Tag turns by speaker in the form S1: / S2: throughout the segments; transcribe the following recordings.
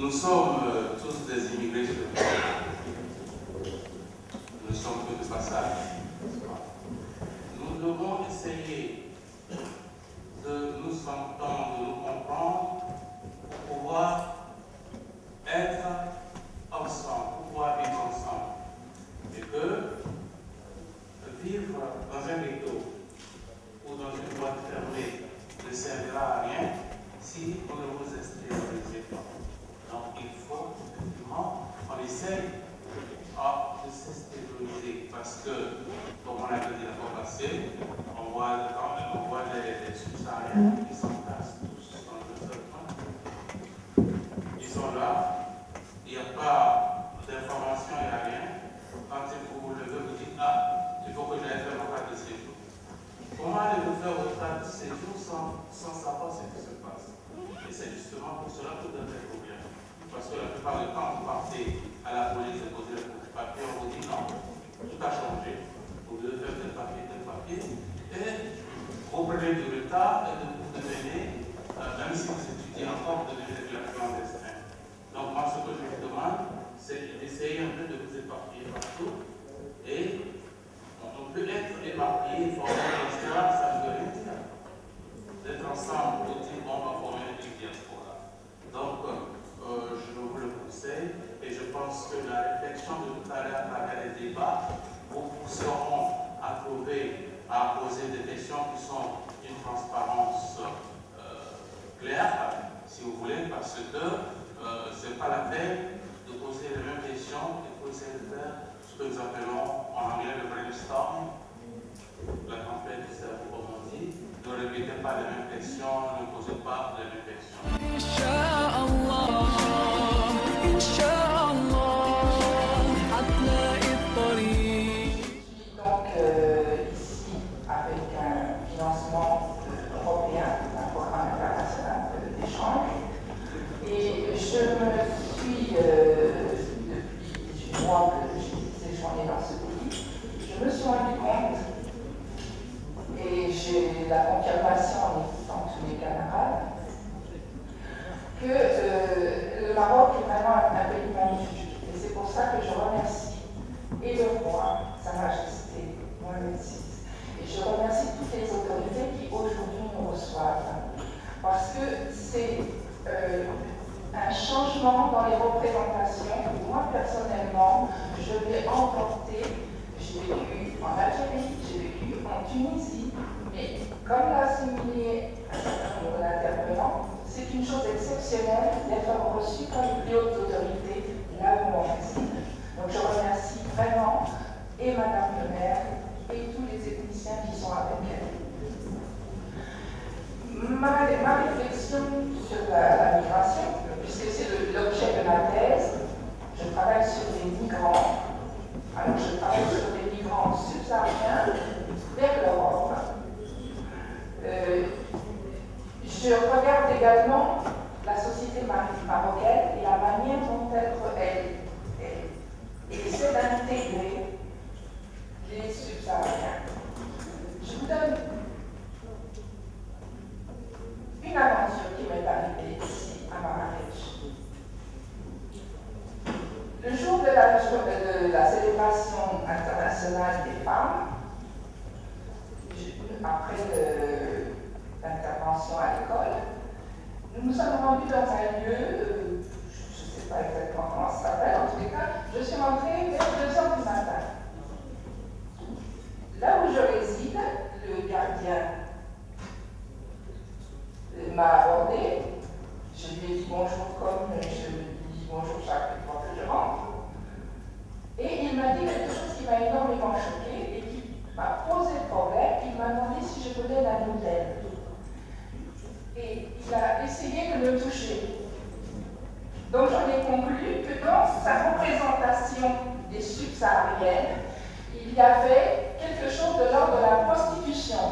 S1: Nous sommes tous des immigrés sur le territoire. Nous ne sommes que de passage. Nous devons essayer de nous entendre, de nous comprendre pour pouvoir être ensemble, pour pouvoir vivre ensemble. Et que vivre dans un ghetto ou dans une boîte fermée ne servira à rien si on ne vous extériorisez pas. Donc il faut effectivement qu'on essaye de s'extérioriser parce que, comme on l'a dit la fois passée, on voit les subsahariens qui s'entassent tous dans le seul point. Ils sont là, il n'y a pas d'information, il n'y a rien. Quand vous vous levez, vous dites ah, il faut que j'aille faire mon carte de séjour. Comment allez-vous faire votre carte de séjour sans savoir ce qui se passe? Et c'est justement pour cela que vous avez des problèmes. Parce que la plupart du temps, vous partez à la police et posez le papier, on vous dit non, tout a changé. Vous devez faire tel papier, et vous prenez du retard et vous devenez, même si vous étudiez encore, vous devenez de la clandestin. Donc moi, ce que je vous demande, c'est d'essayer un peu de vous éparpiller partout. Et on peut être éparpillé, formé, etc. Ça ne veut rien dire. D'être ensemble pour dire bon, on va former une diaspora. Donc, je vous le conseille et je pense que la réflexion de tout à l'heure à travers les débats vous pousseront à trouver, à poser des questions qui sont d'une transparence claire, si vous voulez, parce que ce n'est pas la peine de poser les mêmes questions et pour essayer de faire ce que nous appelons en anglais le brainstorm, la tempête du cerveau, comme on dit. Ne répétez pas les mêmes questions, ne posez pas les mêmes questions.
S2: Donc ici, avec un financement européen, un programme international d'échange, et je me suis, depuis 18 mois que j'ai séjourné dans ce pays, je me suis rendu compte, et j'ai la confirmation en écoutant tous mes camarades, que le Maroc est vraiment un pays magnifique. Et c'est pour ça que je remercie et le roi, Sa Majesté Mohamed VI, et je remercie toutes les autorités qui aujourd'hui nous reçoivent. Parce que c'est un changement dans les représentations. Moi, personnellement, je vais emporter. J'ai vécu en Algérie, j'ai vécu en Tunisie, mais comme l'a souligné un certain nombre d'intervenants, c'est une chose exceptionnelle d'être reçu par les plus hautes autorités là où on réside. Donc je remercie vraiment et Madame le maire et tous les techniciens qui sont avec elle. Ma réflexion sur la migration, puisque c'est l'objet de ma thèse, je travaille sur des migrants. Alors je travaille sur des migrants subsahariens vers l'Europe. Je regarde également la société marocaine et la manière dont elle essaie d'intégrer les subsahariens. Je vous donne une aventure qui m'est arrivée ici à Marrakech. Le jour de la célébration internationale des femmes, après l'intervention à l'école, nous nous sommes rendus dans un lieu, je ne sais pas exactement comment ça s'appelle, en tous les cas, je suis rentrée vers 2 heures du matin. Là où je réside, le gardien m'a abordé, je lui ai dit bonjour comme je lui dis bonjour chaque fois que je rentre. Et il m'a dit quelque chose qui m'a énormément choquée et qui m'a posé problème. Il m'a demandé si je voulais la nouvelle. Et il a essayé de me toucher. Donc j'en ai conclu que dans sa représentation des subsahariennes, il y avait quelque chose de l'ordre de la prostitution.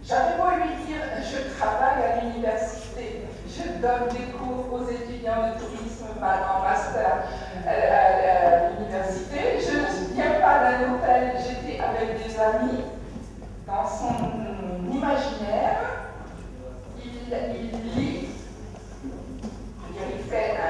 S2: J'avais beau lui dire, je travaille à l'université, je donne des cours aux étudiants de tourisme en master à l'université, je ne viens pas d'un hôtel, j'étais avec des amis. Dans son imaginaire, il lit, il fait un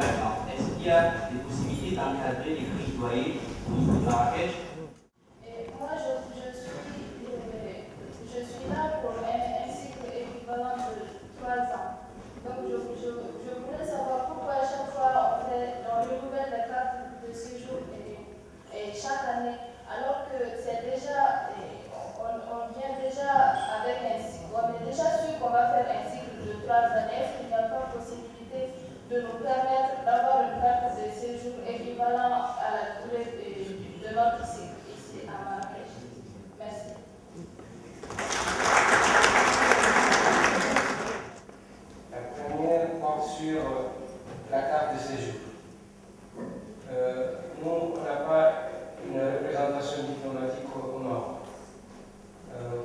S3: maintenant. Est-ce qu'il y a des possibilités d'encadrer les prix loyers au niveau de Marrakech?
S4: Moi, je suis là pour un cycle équivalent de 3 ans. Donc, je voulais savoir pourquoi à chaque fois on renouvelle la carte de séjour et chaque année, alors que c'est déjà, on vient déjà avec un cycle, on est déjà sûr qu'on va faire un cycle de 3 années. Est-ce qu'il n'y a pas possibilité de nous permettre d'avoir une carte de séjour équivalent à la durée de notre cycle ici à Marrakech? Merci.
S5: La première porte sur la carte de séjour. Nous, on n'a pas une représentation diplomatique au Maroc.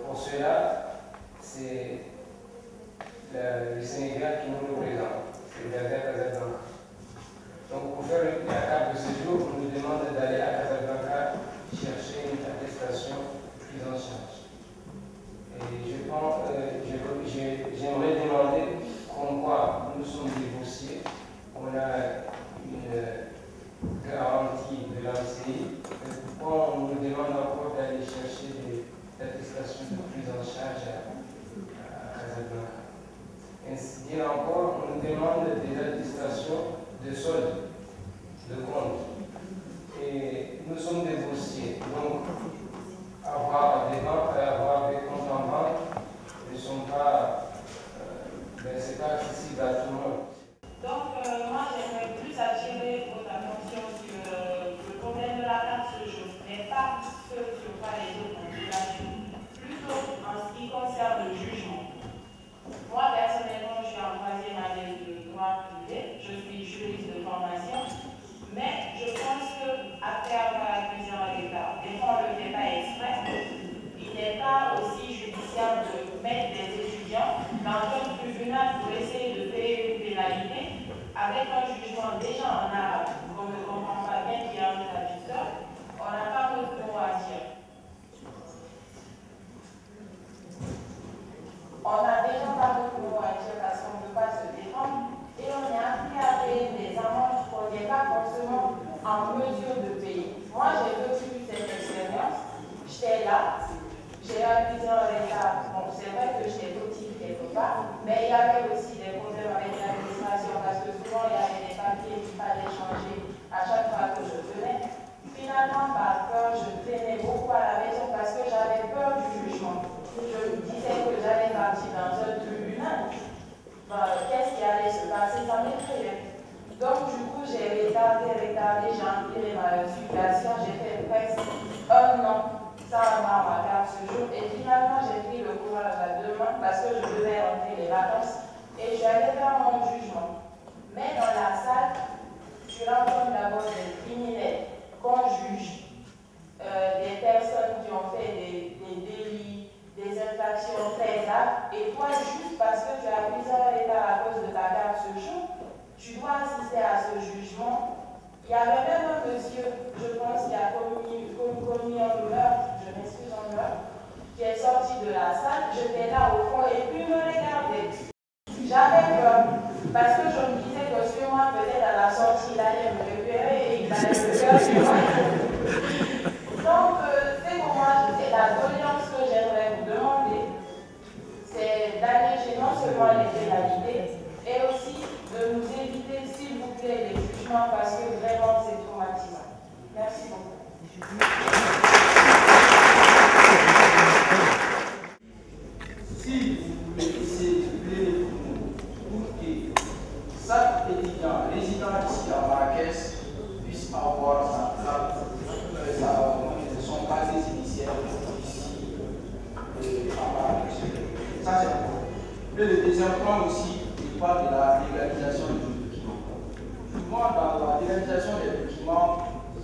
S5: Pour cela, c'est le Sénégal qui nous représente, c'est Casablanca. Donc, pour faire la carte de séjour, on nous demande d'aller à Casablanca chercher une attestation de prise en charge. Et je pense, j'aimerais demander comme quoi nous sommes des boursiers, on a une garantie de l'ANCI, pourquoi on nous demande encore d'aller chercher des attestations de prise en charge à Casablanca. Ainsi dire encore, on nous demande des attestations de solde, de compte. Et nous sommes des boursiers, donc avoir des banques, avoir des comptes en banque ne sont pas, c'est pas accessible à tout le monde.
S6: Donc, moi, j'aimerais plus attirer votre attention sur le problème de la carte séjour, mais pas sur les autres populations, plutôt en ce qui concerne le jugement. Moi, personnellement, je suis en 3e année de droit privé, je suis juriste de formation, mais je pense qu'après avoir accusé un État, des fois on ne le fait pas exprès, il n'est pas aussi judiciaire de mettre des étudiants dans un tribunal pour essayer de payer une pénalité avec un jugement déjà en arabe, qu'on ne comprend pas bien, qui a un traducteur, on n'a pas notre mot à dire. On n'a déjà pas notre mot à dire parce qu'on ne peut pas se défendre et on est appris à payer des amendes qu'on n'est pas forcément en mesure de payer. Moi, j'ai vécu cette expérience, j'étais là, j'ai accusé un État. Bon, c'est vrai que j'étais motivée quelque part, mais il y avait aussi des problèmes avec l'administration parce que souvent il y avait des papiers qu'il fallait changer à chaque fois que je venais. Finalement, par peur, je traînais beaucoup à la maison parce que j'avais peur du jugement. Je me disais que j'allais partir dans un tribunal. Qu'est-ce qui allait se passer? Ça m'effrayait. Donc, du coup, j'ai retardé, j'ai empiré ma situation. J'ai fait presque 1 an sans avoir ma carte ce jour. Et finalement, j'ai pris le courage à 2 mains parce que je devais rentrer les vacances et j'allais faire mon jugement. Mais dans la salle, tu rencontres d'abord des criminels qu'on juge, des personnes qui ont fait des délits, des infractions très graves, et toi, juste parce que tu as accusé un État à cause de ta carte ce jour, tu dois assister à ce jugement. Il y avait même un monsieur, je pense, qui a commis un meurtre, je m'excuse, un meurtre, qui est sorti de la salle, j'étais là au fond, et puis me regardait. J'avais peur, parce que je me disais que sur moi, peut-être à la sortie, il allait me repérer et il allait me faire sur moi. Donc, c'est pour moi, c'est la doléance que j'aimerais vous demander, c'est d'alléger non seulement les pénalités, et aussi de nous éviter, s'il vous plaît, les jugements, parce que vraiment, c'est traumatisant. Merci beaucoup.
S7: Si vous voulez essayer de plaider pour que chaque étudiant résident ici à Marrakech puisse avoir son casier judiciaire ici à Marrakech. Ça, c'est un point. Et le deuxième point aussi, il parle de la légalisation des documents. Souvent, dans la légalisation des documents,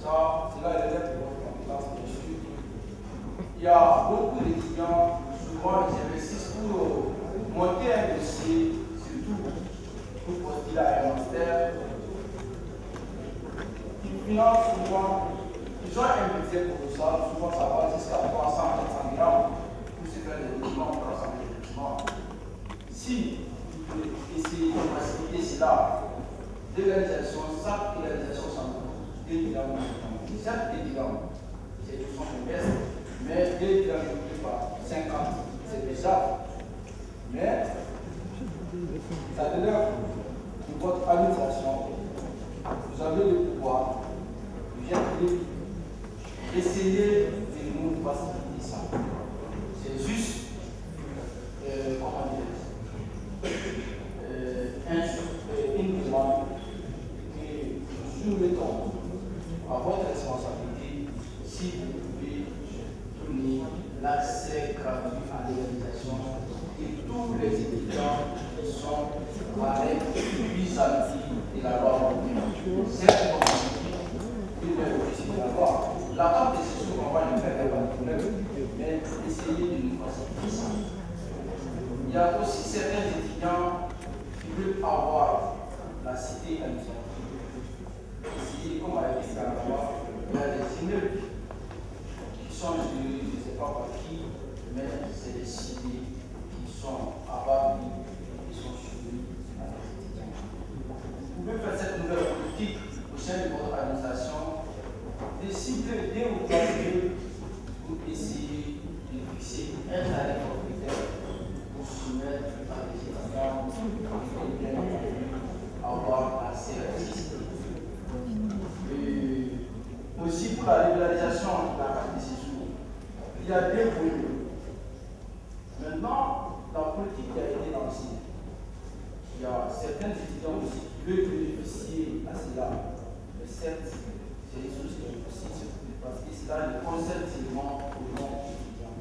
S7: cela relève de votre compétence, bien sûr. Il y a beaucoup d'étudiants, souvent, ils investissent pour monter un dossier, surtout pour postuler à un master. Ils financent souvent, ils ont un budget pour ça, souvent ça va jusqu'à 300 millions pour se faire des documents, pour rassembler des documents. Si vous voulez essayer de faciliter cela, L'égalisation, sans égalisation, sans des bilans, certes des bilans, c'est tout son baisse, mais des bilans multipliés par 50, c'est déjà. Mais ça veut dire que votre administration, vous avez le pouvoir, essayer de nous faciliter ça. C'est juste, comment dire, une demande que nous soumettons à votre responsabilité si vous pouvez donner l'accès gratuit à l'égalisation de tous les étudiants qui sont avec vis-à-vis de la loi. C'est une la carte de séjour, on va le faire avec un problème, mais essayez de nous faciliter ça. Il y a aussi certains étudiants qui veulent avoir la cité administrative. Ici, comme à l'église Canada, il y a des immeubles qui sont gérés, je ne sais pas par qui, mais c'est des cités qui sont à Paris, qui sont soumis à des étudiants. Vous pouvez faire cette nouvelle politique au sein de votre administration. Décidez bien ou pas pour essayer de fixer un tarif forfaitaire pour soumettre à des étudiants qui viennent avoir accès à la cité. Aussi pour la régularisation de la carte de séjour, il y a deux volets. Maintenant, la politique qui a été lancée, il y a certains étudiants aussi qui veulent bénéficier à cela, mais certes, c'est des choses qui sont possibles parce que cela ne concerne seulement aux non-étudiants.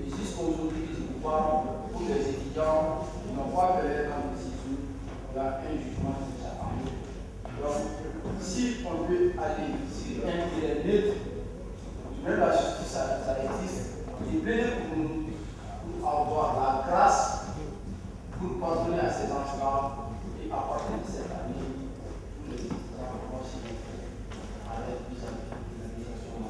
S7: Et jusqu'aujourd'hui, je vois pour les étudiants qui n'ont pas fait leur carte de séjour, il y a un jugement qui nous attend. Donc, si on veut aller sur un terrain neutre, même la justice, ça existe, il plaît pour nous pour avoir la grâce pour pardonner à ces enfants et à partir de cette année, tous les étudiants continuent avec vis-à-vis de l'organisation.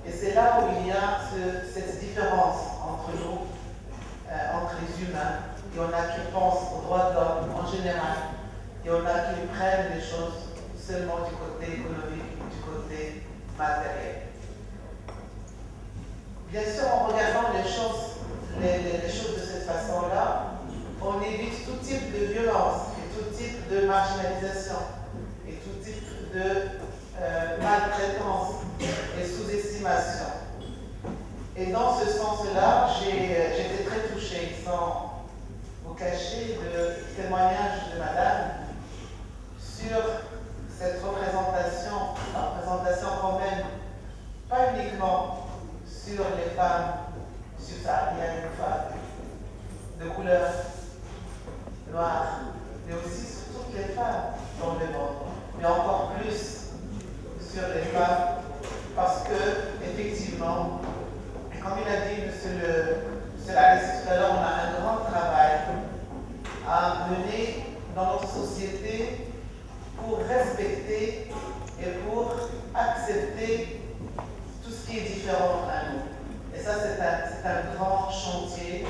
S8: Et c'est c'est là où il y a cette différence entre nous, entre les humains. Il y en a qui pensent aux droits de l'homme en général. Il y en a qui prennent les choses seulement du côté économique ou du côté matériel. Bien sûr, en regardant les choses de cette façon-là, on évite tout type de violence, et tout type de marginalisation, et tout type de maltraitance et sous-estimation. Et dans ce sens-là, j'étais très touchée, sans vous cacher, de témoignage de madame sur cette représentation quand même, pas uniquement sur les femmes subsahariennes, les femmes de couleur noire, mais aussi sur toutes les femmes dans le monde, mais encore plus sur les femmes, parce que, effectivement, comme il a dit M. Laris tout à l'heure, on a un grand travail à mener dans notre société pour respecter et pour accepter tout ce qui est différent à nous. Et ça, c'est un grand chantier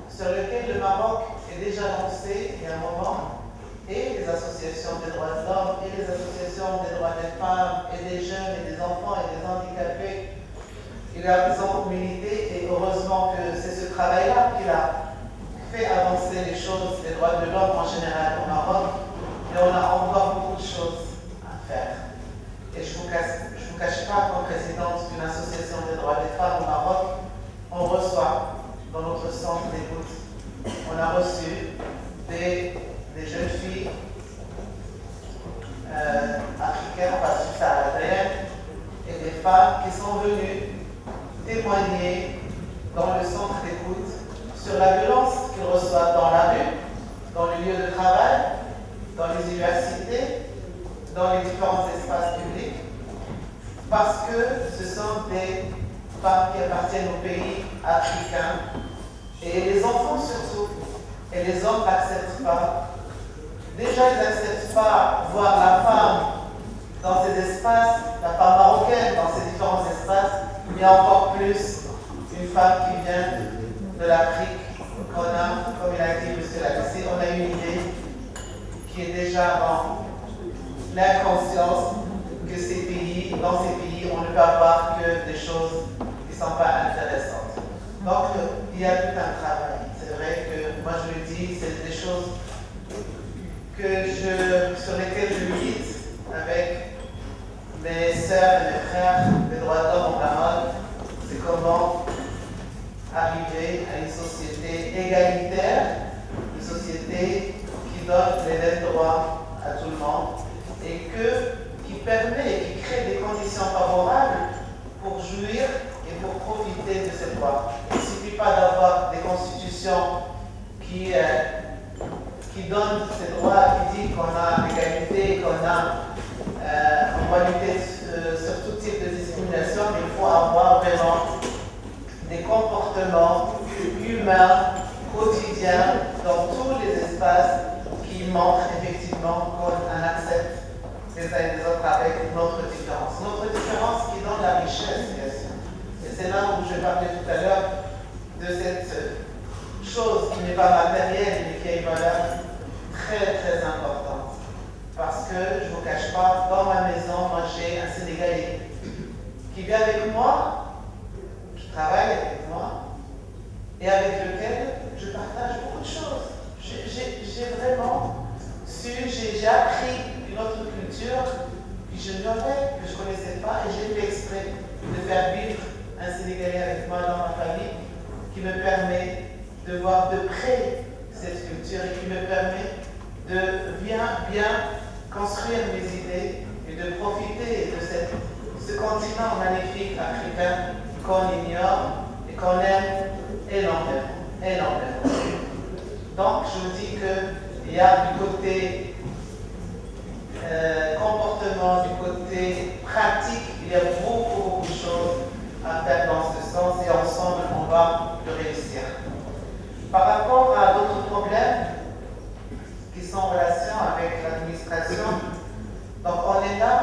S8: sur lequel le Maroc est déjà lancé il y a un moment, et les associations des droits de l'homme, et les associations des droits des femmes, et des jeunes, et des enfants, et des handicapés, il a pris en communauté, et heureusement que c'est ce travail-là qui a fait avancer les choses, les droits de l'homme en général au Maroc, mais on a encore beaucoup de choses à faire. Et je ne vous cache pas qu'en présidente d'une association des droits des femmes au Maroc, on reçoit dans notre centre d'écoute, on a reçu des jeunes filles africaines, pas subsahariennes, et des femmes qui sont venues témoigner dans le centre d'écoute sur la violence qu'ils reçoivent dans la rue, dans les lieux de travail, dans les universités, dans les différents espaces publics, parce que ce sont des femmes qui appartiennent au pays africain, et les enfants surtout, et les hommes n'acceptent pas. Déjà, ils n'acceptent pas voir la femme dans ces espaces, la femme marocaine dans ces différents espaces, mais encore plus une femme qui vient de l'Afrique, qu'on a, comme il a dit M. Latissi, on a une idée qui est déjà dans l'inconscience que dans ces pays, on ne peut avoir que des choses qui ne sont pas intéressantes. Donc, il y a tout un travail. C'est vrai que, moi je le dis, c'est des choses sur lesquelles je milite avec mes sœurs et mes frères des droits de l'homme au Maroc. C'est comment arriver à une société égalitaire, une société qui donne les mêmes droits à tout le monde et qui permet et qui crée des conditions favorables pour jouir et pour profiter de ces droits. Il ne suffit pas d'avoir des constitutions qui donnent ces droits, qui disent qu'on a l'égalité, qu'on va lutter sur tout type de discrimination, mais il faut avoir vraiment des comportements humains, quotidiens, dans tous les espaces qui montrent effectivement qu'on accepte les uns et les autres avec notre différence. Notre différence qui donne la richesse, bien sûr. Et c'est là où je parlais tout à l'heure de cette chose qui n'est pas matérielle, mais qui a une valeur très, très importante. Parce que, je ne vous cache pas, dans ma maison, moi j'ai un Sénégalais qui vit avec moi, qui travaille avec moi, et avec lequel je partage beaucoup de choses. J'ai vraiment j'ai appris une autre culture que j'ignorais, que je ne connaissais pas, et j'ai fait exprès de faire vivre un Sénégalais avec moi dans ma famille, qui me permet de voir de près cette culture et qui me permet de bien construire mes idées et de profiter de ce continent magnifique africain qu'on ignore et qu'on aime énormément. Donc, je vous dis qu'il y a du côté comportement, du côté pratique, il y a beaucoup de choses à faire dans ce sens et ensemble, on va le réussir. Par rapport à d'autres problèmes qui sont en relation avec l'administration, donc on est là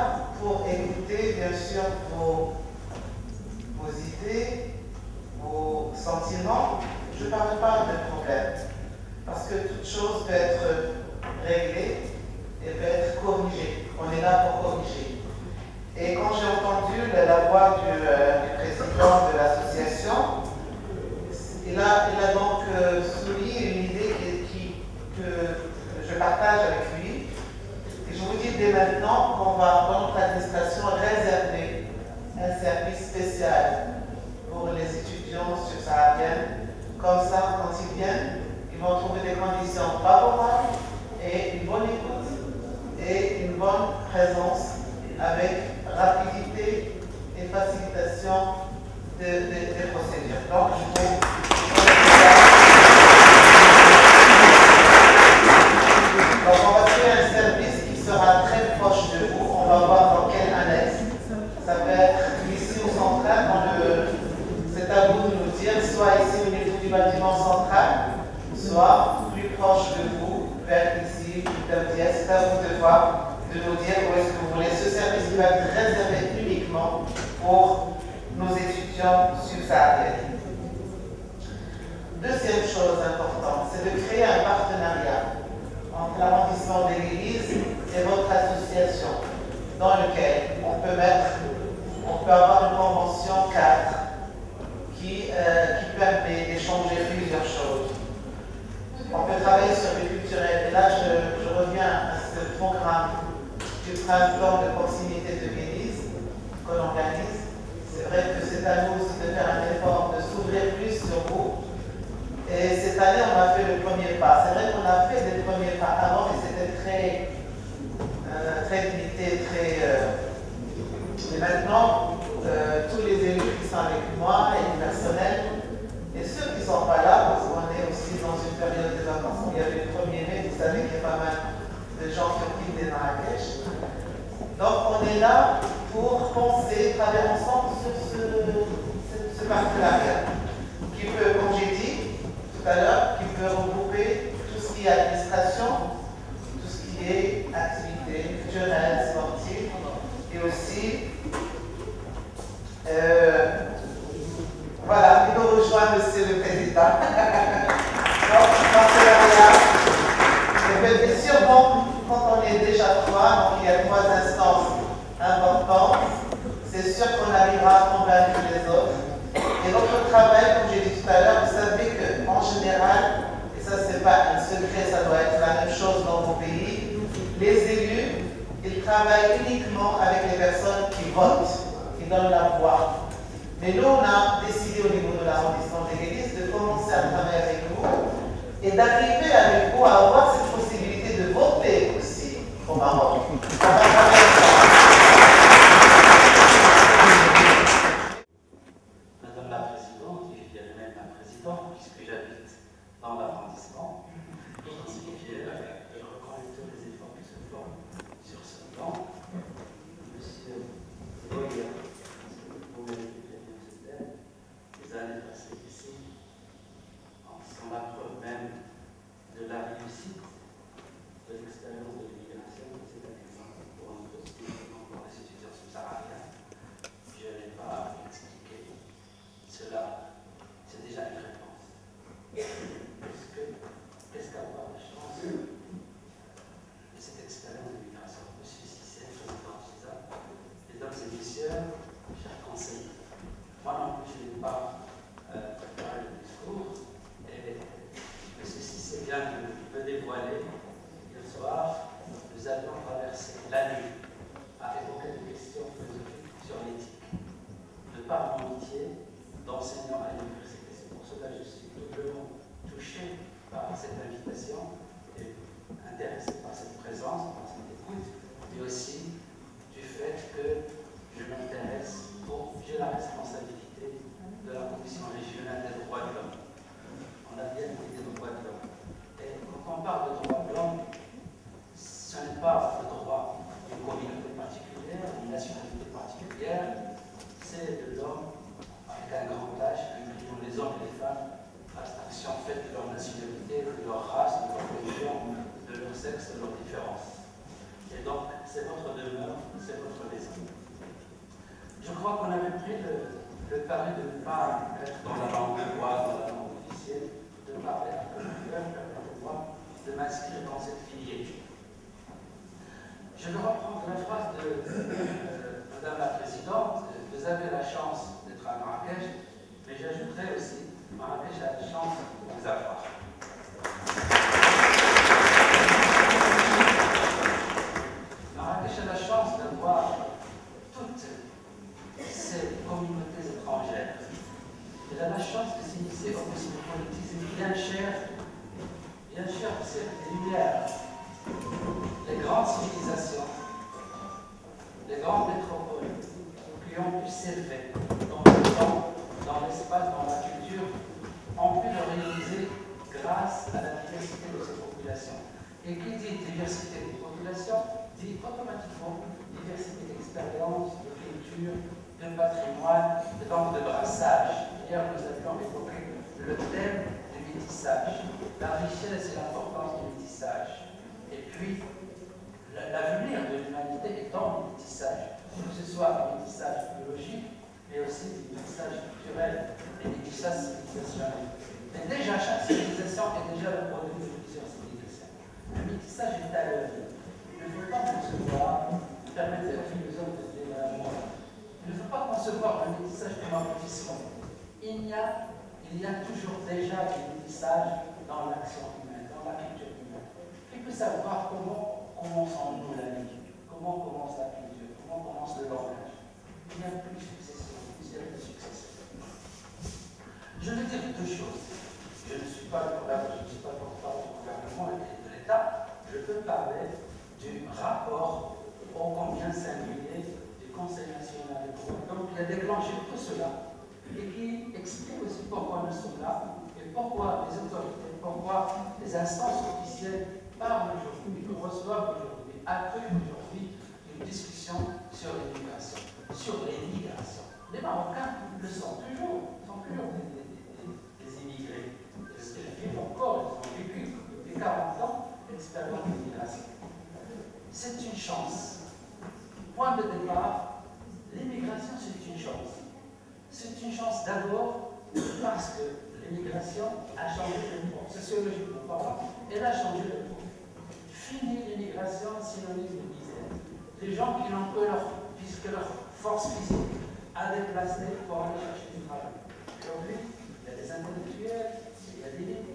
S8: pour écouter bien sûr vos sentiments, je ne parle pas de problème. Parce que toute chose peut être réglée et peut être corrigée. On est là pour corriger. Et quand j'ai entendu la voix du président de l'association, il a donc souligné une idée que je partage avec lui. Et je vous dis dès maintenant qu'on va, dans notre administration, réserver un service spécial pour les étudiants subsahariens. Comme ça, quand ils viennent, ils vont trouver des conditions favorables et une bonne écoute et une bonne présence avec rapidité et facilitation des procédures. Donc, on va créer un service qui sera très proche de vous. On va voir dans quelle annexe. Ça peut être ici au central, c'est à vous de nous dire, soit ici au niveau du bâtiment central, soit plus proche de vous, vers ici, c'est à vous de voir, de nous dire où est-ce que vous voulez. Ce service va être réservé uniquement pour nos étudiants subsahariens. Deuxième chose importante, c'est de créer un partenariat entre l'arrondissement de l'Église et votre association, dans lequel on peut avoir une convention cadre qui permet d'échanger plusieurs choses. On peut travailler sur le culturel. Et là, je reviens à ce programme du printemps de proximité de l'Église qu'on organise. C'est vrai que c'est à nous aussi de faire un effort, de s'ouvrir plus sur vous. Et cette année, on a fait le premier pas. C'est vrai qu'on a fait des premiers pas avant, mais c'était très limité, Et maintenant, tous les élus qui sont avec moi et le personnel, et ceux qui ne sont pas là, parce qu'on est aussi dans une période de vacances, il y avait le 1er mai, vous savez qu'il y a pas mal de gens qui ont quitté Marrakech. Donc on est là pour penser, travailler ensemble sur ce partenariat qui peut, comme j'ai dit tout à l'heure, qui peut regrouper tout ce qui est administration, tout ce qui est activité culturelle, sportive, et aussi voilà, il nous rejoint Monsieur le Président. Donc, partenariat. Et bien sûr, quand on est déjà trois, donc il y a 3 instances importantes, c'est sûr qu'on arrivera à convaincre les autres. Et notre travail, comme j'ai dit tout à l'heure, vous savez qu'en général, et ça c'est pas un secret, ça doit être la même chose dans vos pays, les élus, ils travaillent uniquement avec les personnes qui votent, qui donnent la voix. Mais nous, on a décidé au niveau de l'arrondissement de l'Église de commencer à travailler avec vous et d'arriver avec vous à avoir cette possibilité de voter aussi au Maroc.
S1: Madame la Présidente, et bien même la Présidente, puisque j'habite dans l'arrondissement, j'en suis fier et reconnaître tous les efforts qui se font sur ce plan. Monsieur Boyer, vous méritez bien les années passées ici sont la preuve même de la réussite de l'expérience de l'immigration. C'est un exemple pour nous aussi, pour les étudiants subsahariens. Je n'ai pas expliqué cela, c'est déjà une réponse. Qu'est-ce qu'avoir la chance de cette expérience de l'immigration? Monsieur Cissé, président Gisard, mesdames et messieurs, chers conseillers, moi non plus, je n'ai pas préparé le discours. Et M. Cissé vient de me dévoiler hier soir, nous avions traversé la nuit à évoquer des questions philosophiques sur l'éthique. De par mon métier d'enseignant à l'université, c'est pour cela que je suis doublement touché par cette invitation et intéressé par cette présence, par cette écoute, mais aussi du fait que je m'intéresse, j'ai la responsabilité de la Commission régionale des droits de l'homme. On a bien dit des droits de l'homme. Et quand on parle de droits de l'homme, ce n'est pas le droit d'une communauté particulière, d'une nationalité particulière, c'est de l'homme avec un grand H, incluant les hommes et les femmes, abstraction faite de leur nationalité, de leur race, de leur religion, de leur sexe, de leur différence. Et donc, c'est votre demeure, c'est votre maison. Je crois qu'on avait pris le pari de ne pas être dans la langue droite chance de s'initier au cosmopolitisme bien cher au siècle des Lumières. Les grandes civilisations, les grandes métropoles qui ont pu s'élever dans le temps, dans l'espace, dans la culture, ont pu le réaliser grâce à la diversité de ces populations. Et qui dit diversité de population dit automatiquement diversité d'expérience, de culture, de patrimoine, de brassage. Hier, nous avions évoqué le thème du métissage, la richesse et l'importance du métissage. Et puis, l'avenir de l'humanité est dans le métissage, que ce soit un métissage biologique, mais aussi du métissage culturel et du métissage civilisationnel. Mais déjà, chaque civilisation est déjà le produit de plusieurs civilisations. Le métissage est à l'œuvre. Il ne faut pas concevoir, permettez aux philosophes de dire la mort. Il ne faut pas concevoir le métissage comme un aboutissement. Il y a toujours déjà du métissage dans l'action humaine, dans la culture humaine. Il faut savoir comment commençons-nous la vie, comment commence la culture, comment commence le langage. Il y a plusieurs successions. Je vais dire deux choses. Je ne suis pas le porte-parole du gouvernement et de l'État. Je peux parler du rapport ô combien singulier du Conseil national des droits de l'homme qui a déclenché tout cela et qui explique aussi pourquoi nous sommes là et pourquoi les autorités, pourquoi les instances officielles parlent aujourd'hui, reçoivent aujourd'hui, accueillent aujourd'hui une discussion sur l'immigration, sur les migrations. Les Marocains le sont toujours des immigrés. Ils vivent encore, ils ont vécu depuis 40 ans l'expérience de l'immigration. C'est une chance. Point de départ, l'immigration c'est une chance. C'est une chance d'abord parce que l'immigration a changé le monde, sociologiquement parlant, elle a changé le monde. Fini l'immigration synonyme de misère. Les gens qui n'ont que leur force physique à déplacer pour aller chercher du travail. Aujourd'hui, il y a des intellectuels,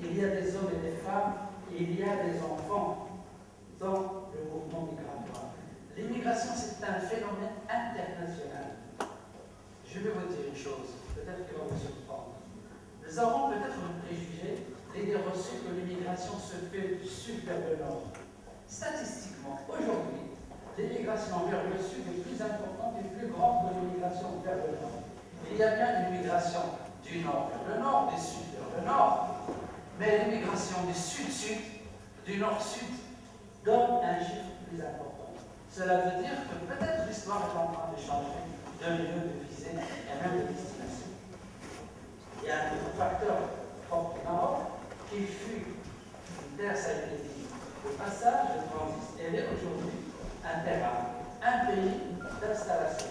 S1: il y a des hommes et des femmes, il y a des enfants dans le mouvement migratoire. L'immigration, c'est un phénomène international. Je vais vous dire une chose, peut-être qu'elle va vous surprendre. Nous avons peut-être un préjugé, l'idée reçue que l'immigration se fait du sud vers le nord. Statistiquement, aujourd'hui, l'immigration vers le sud est plus importante et plus grande que l'immigration vers le nord. Il y a bien une migration du nord vers le nord, du sud vers le nord, mais l'immigration du sud-sud, du nord-sud, donne un chiffre plus important. Cela veut dire que peut-être l'histoire est en train de changer de lieu, de visée et même de destination. Il y a un autre facteur fort au Maroc qui fut une terre, ça a été dit, le passage de transit. Elle est aujourd'hui un terrain, un pays d'installation.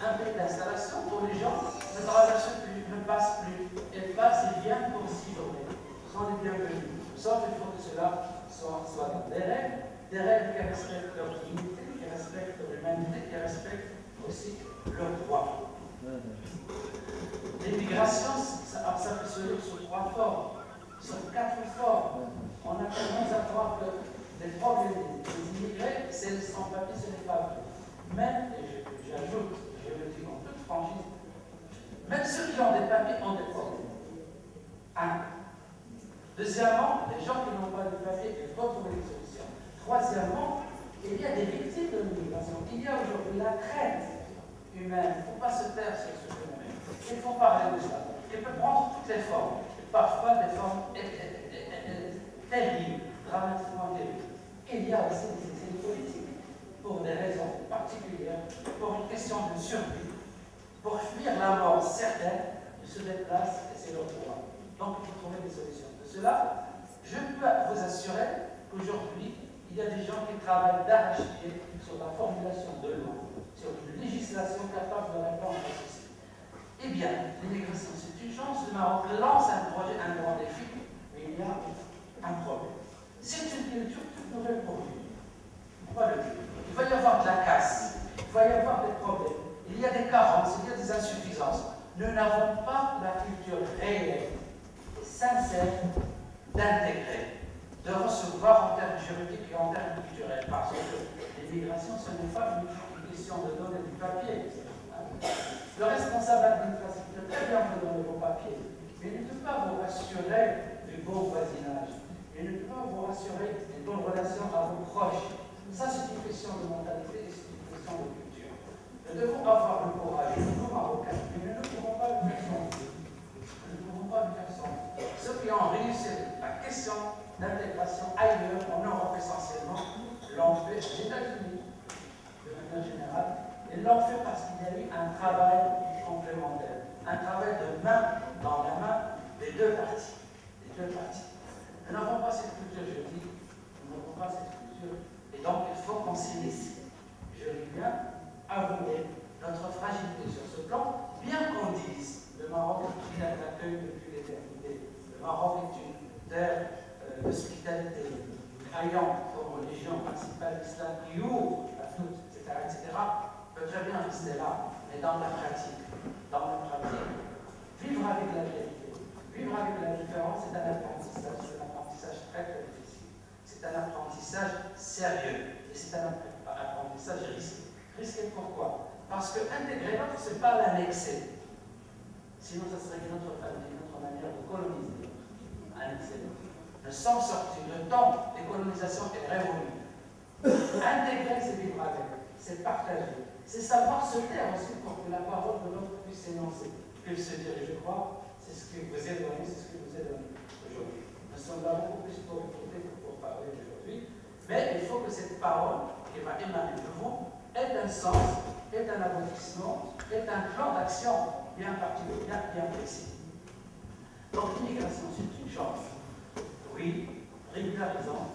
S1: Un pays d'installation où les gens ne traversent plus, ne passent plus. Ils passent et viennent pour s'y donner. Ce sont les bienvenus. Sauf qu'il faut que cela soit dans des règles qui respectent leur dignité, qui respectent leur humanité, qui respectent aussi leurs droits. L'immigration, ça peut se lire sur 3 formes, sur 4 formes. On a commencé à voir que les problèmes des immigrés, c'est sans papier, ce n'est pas vrai. Même, et j'ajoute, je le dis en toute franchise, même ceux qui ont des papiers ont des problèmes. Deuxièmement, les gens qui n'ont pas de papiers, il faut trouver des solutions. Troisièmement, il y a des victimes de l'immigration. Il y a aujourd'hui la traite humaine. Il ne faut pas se taire sur ce phénomène. Il faut parler de ça. Il peut prendre toutes les formes. Parfois des formes terribles, dramatiquement terribles. Il y a aussi des exils politiques pour des raisons particulières, pour une question de survie, pour fuir la mort certaine, ils se déplacent et c'est leur droit. Donc il faut trouver des solutions. De cela, je peux vous assurer qu'aujourd'hui, il y a des gens qui travaillent d'arrache-pied sur la formulation de lois, sur une législation capable de répondre à ceci. Eh bien, l'immigration, c'est une chance. Le Maroc lance un projet, un grand défi, mais il y a un problème. C'est une culture toute nouvelle pour lui. On va le dire. Il va y avoir de la casse, il va y avoir des problèmes, il y a des carences, il y a des insuffisances. Nous n'avons pas la culture réelle et sincère d'intégrer, de recevoir en termes juridiques et en termes culturels, parce que l'immigration, ce n'est pas une question de donner du papier. Le responsable administratif peut très bien vous donner vos papiers, mais
S9: assurer du bon voisinage. Il ne peut pas vous assurer une bonne relation à vos proches. Ça, c'est une question de mentalité et c'est une question de culture. Nous devons avoir le courage, nous, Marocains, mais nous ne pouvons pas le faire sans vous. Nous ne pouvons pas le faire sans vous. Ceux qui ont réussi la question d'intégration ailleurs, en Europe essentiellement, l'ont fait aux États-Unis, de manière générale, et l'ont fait parce qu'il y a eu un travail complémentaire, un travail de main dans la main des deux parties. Nous n'avons pas cette culture, je dis, nous n'avons pas cette culture, et donc il faut qu'on s'initie. Je dis bien, avouer notre fragilité sur ce plan, bien qu'on dise, le Maroc est une terre d'accueil depuis l'éternité, le Maroc est une terre d'hospitalité, ayant comme religion principale l'islam qui ouvre à tout, etc., peut très bien rester là, mais dans la pratique, vivre avec la vérité, vivre avec la différence, c'est un apprentissage très très difficile. C'est un apprentissage sérieux et c'est un apprentissage risqué. Risqué pourquoi? Parce que intégrer l'autre, ce n'est pas l'annexer. Sinon, ça serait une autre manière de coloniser. Annexer l'autre. Nous sommes sortis. Le temps des colonisations est révolu. Intégrer, c'est vivre avec. C'est partager. C'est savoir se taire aussi pour que la parole de l'autre puisse s'énoncer, puisse se dire. Et je crois, c'est ce qui vous est donné, c'est ce qui vous est donné aujourd'hui. Nous sommes là beaucoup plus pour écouter que pour parler aujourd'hui. Mais il faut que cette parole qui va émaner de vous ait un sens, ait un aboutissement, ait un plan d'action bien particulier, bien précis. Donc l'immigration, c'est une chance. Oui, régularisons,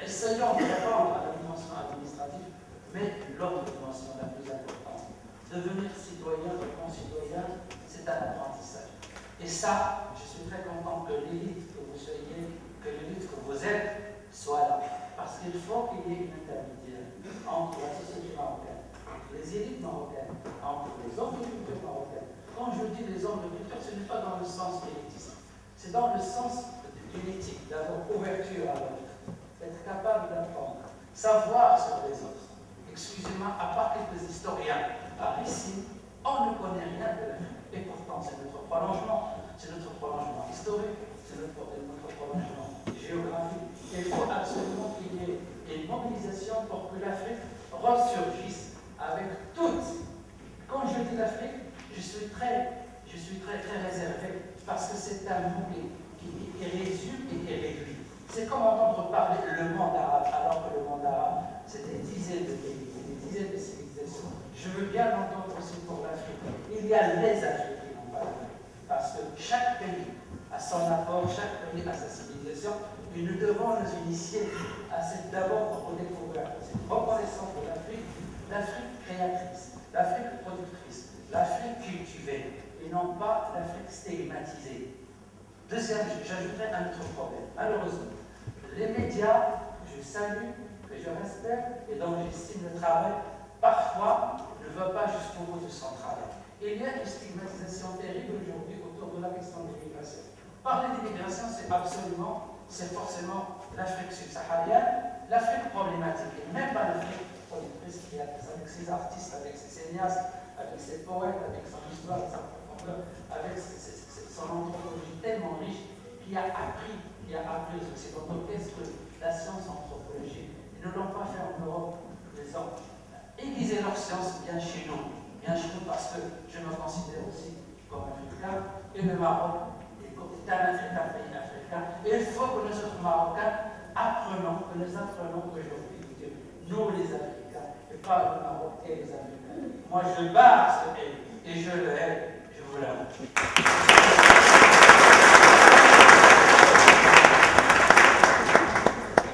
S9: essayons de répondre à la dimension administrative, mais l'autre dimension la plus importante. Devenir citoyen ou concitoyen, c'est un apprentissage. Et ça, je suis très content que l'élite que vous soyez, que l'élite que vous êtes, soit là. Parce qu'il faut qu'il y ait une intermédiaire entre la société marocaine, les élites marocaines, entre les hommes de culture marocaines. Quand je dis les hommes de culture, ce n'est pas dans le sens élitiste, c'est dans le sens d'une éthique, d'avoir ouverture à l'autre, d'être capable d'apprendre, savoir sur les autres. Excusez-moi, à part quelques historiens, par ici, on ne connaît rien de l'Afrique. Et pourtant, c'est notre prolongement historique, c'est notre prolongement géographique. Il faut absolument qu'il y ait une mobilisation pour que l'Afrique ressurgisse avec toutes. Quand je dis l'Afrique, je suis très réservé parce que c'est un mot qui résume et qui réduit. C'est comme entendre parler le monde arabe, alors que le monde arabe, c'est des dizaines de pays, des dizaines de civilisations. Je veux bien l'entendre aussi pour l'Afrique. Il y a les Afriques qui n'ont pas l'Afrique. Parce que chaque pays a son apport, chaque pays a sa civilisation. Et nous devons nous initier à cette d'abord redécouverte, cette reconnaissance de l'Afrique, l'Afrique créatrice, l'Afrique productrice, l'Afrique cultivée, et non pas l'Afrique stigmatisée. Deuxième, j'ajouterai un autre problème. Malheureusement, les médias, que je salue, que je respecte et dont j'estime le travail, parfois ne va pas jusqu'au bout de son travail. Il y a une stigmatisation terrible aujourd'hui autour de la question de l'immigration. Parler d'immigration, c'est forcément l'Afrique subsaharienne, l'Afrique problématique, et même pas l'Afrique productrice qui a avec ses artistes, avec ses cinéastes, avec ses poètes, avec son histoire, sa profondeur, avec son anthropologie tellement riche, qui a appris aux Occidentaux qu'est-ce que la science anthropologique. Ils ne l'ont pas fait en Europe, les hommes. Aiguiser leur science bien chez nous, parce que je me considère aussi comme africain, et le Maroc est un pays africain. Et il faut que nous autres Marocains apprenons aujourd'hui, nous les Africains, et pas le Maroc et les Africains. Moi je bats ce pays, et je le hais, je vous l'avoue.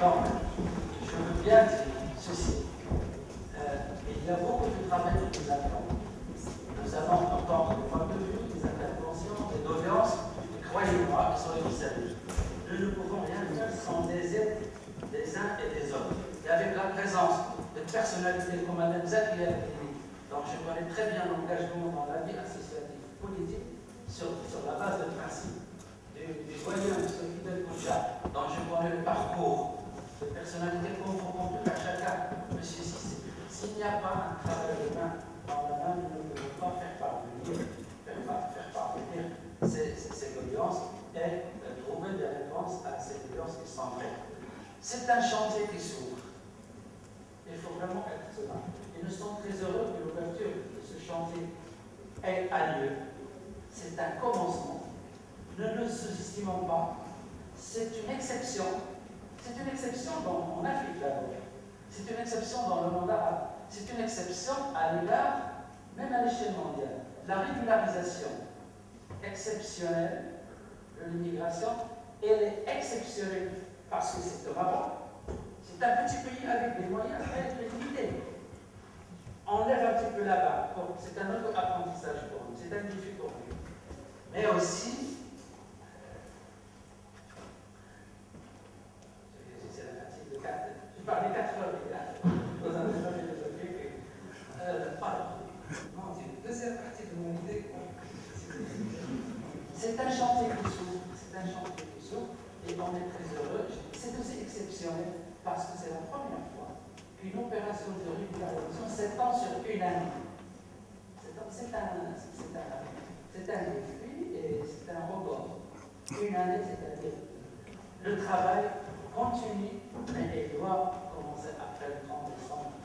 S9: Donc, je veux bien dire ceci. Il y a beaucoup de travail que nous avons. Nous allons entendre des points de vue, des interventions, des doléances, et croyez-moi, soyez sérieux. Nous ne pouvons rien faire sans des aides des uns et des autres. Et avec la présence de personnalités comme Mme Zakia Abdini, dont je connais très bien l'engagement dans la vie associative politique, sur la base de principes, du voyant de Sophie Del Koucha, dont je connais le parcours, de personnalités confrontues à chacun, M. Sissi. S'il n'y a pas un travail de main dans la main, nous ne pouvons pas faire parvenir ces violences et trouver des réponses à ces violences qui sont vraies. C'est un chantier qui s'ouvre. Il faut vraiment être cela. Et nous sommes très heureux que l'ouverture de ce chantier ait lieu. C'est un commencement. Ne le sous-estimons pas. C'est une exception. C'est une exception en Afrique d'abord. C'est une exception dans le monde arabe. C'est une exception à l'égard, même à l'échelle mondiale. La régularisation exceptionnelle de l'immigration, elle est exceptionnelle parce que c'est au Maroc. C'est un petit pays avec des moyens très limités. On lève un petit peu la barre. C'est un autre apprentissage pour nous. C'est un défi pour nous. Mais aussi, c'est la fatigue de 4. Je parlais 4 heures dans un débat philosophique. Non, c'est une deuxième partie de mon idée. C'est un chantier qui s'ouvre. C'est un chantier qui s'ouvre. Et on est très heureux. C'est aussi exceptionnel parce que c'est la première fois qu'une opération de régularisation s'étend sur une année. C'est un défi et c'est un record. Une année, c'est-à-dire le travail continue, mais il doit commencer après le 30 décembre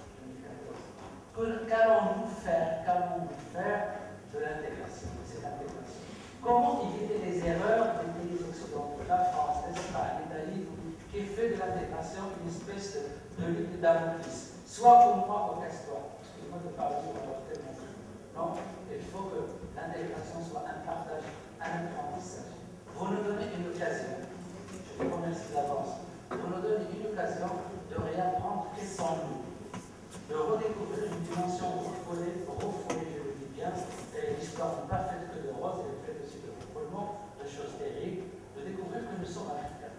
S9: 2014. Qu'allons-nous faire de l'intégration, de cette intégration? Comment éviter les erreurs des pays occidentaux, la France, l'Espagne, l'Italie, qui fait de l'intégration une espèce de lutte d'amortisme? Soit pour moi, ou casse-toi. Excusez-moi de parler sur la tellement. Non, il faut que l'intégration soit un partage, un apprentissage. Vous nous donnez une occasion, je vous remercie d'avance, vous nous donnez une occasion de réapprendre qui sommes-nous, de redécouvrir une dimension refoulée, je le dis bien, et l'histoire n'est pas faite que de roses, elle est faite aussi de refoulement, de choses terribles, de découvrir que nous sommes africains.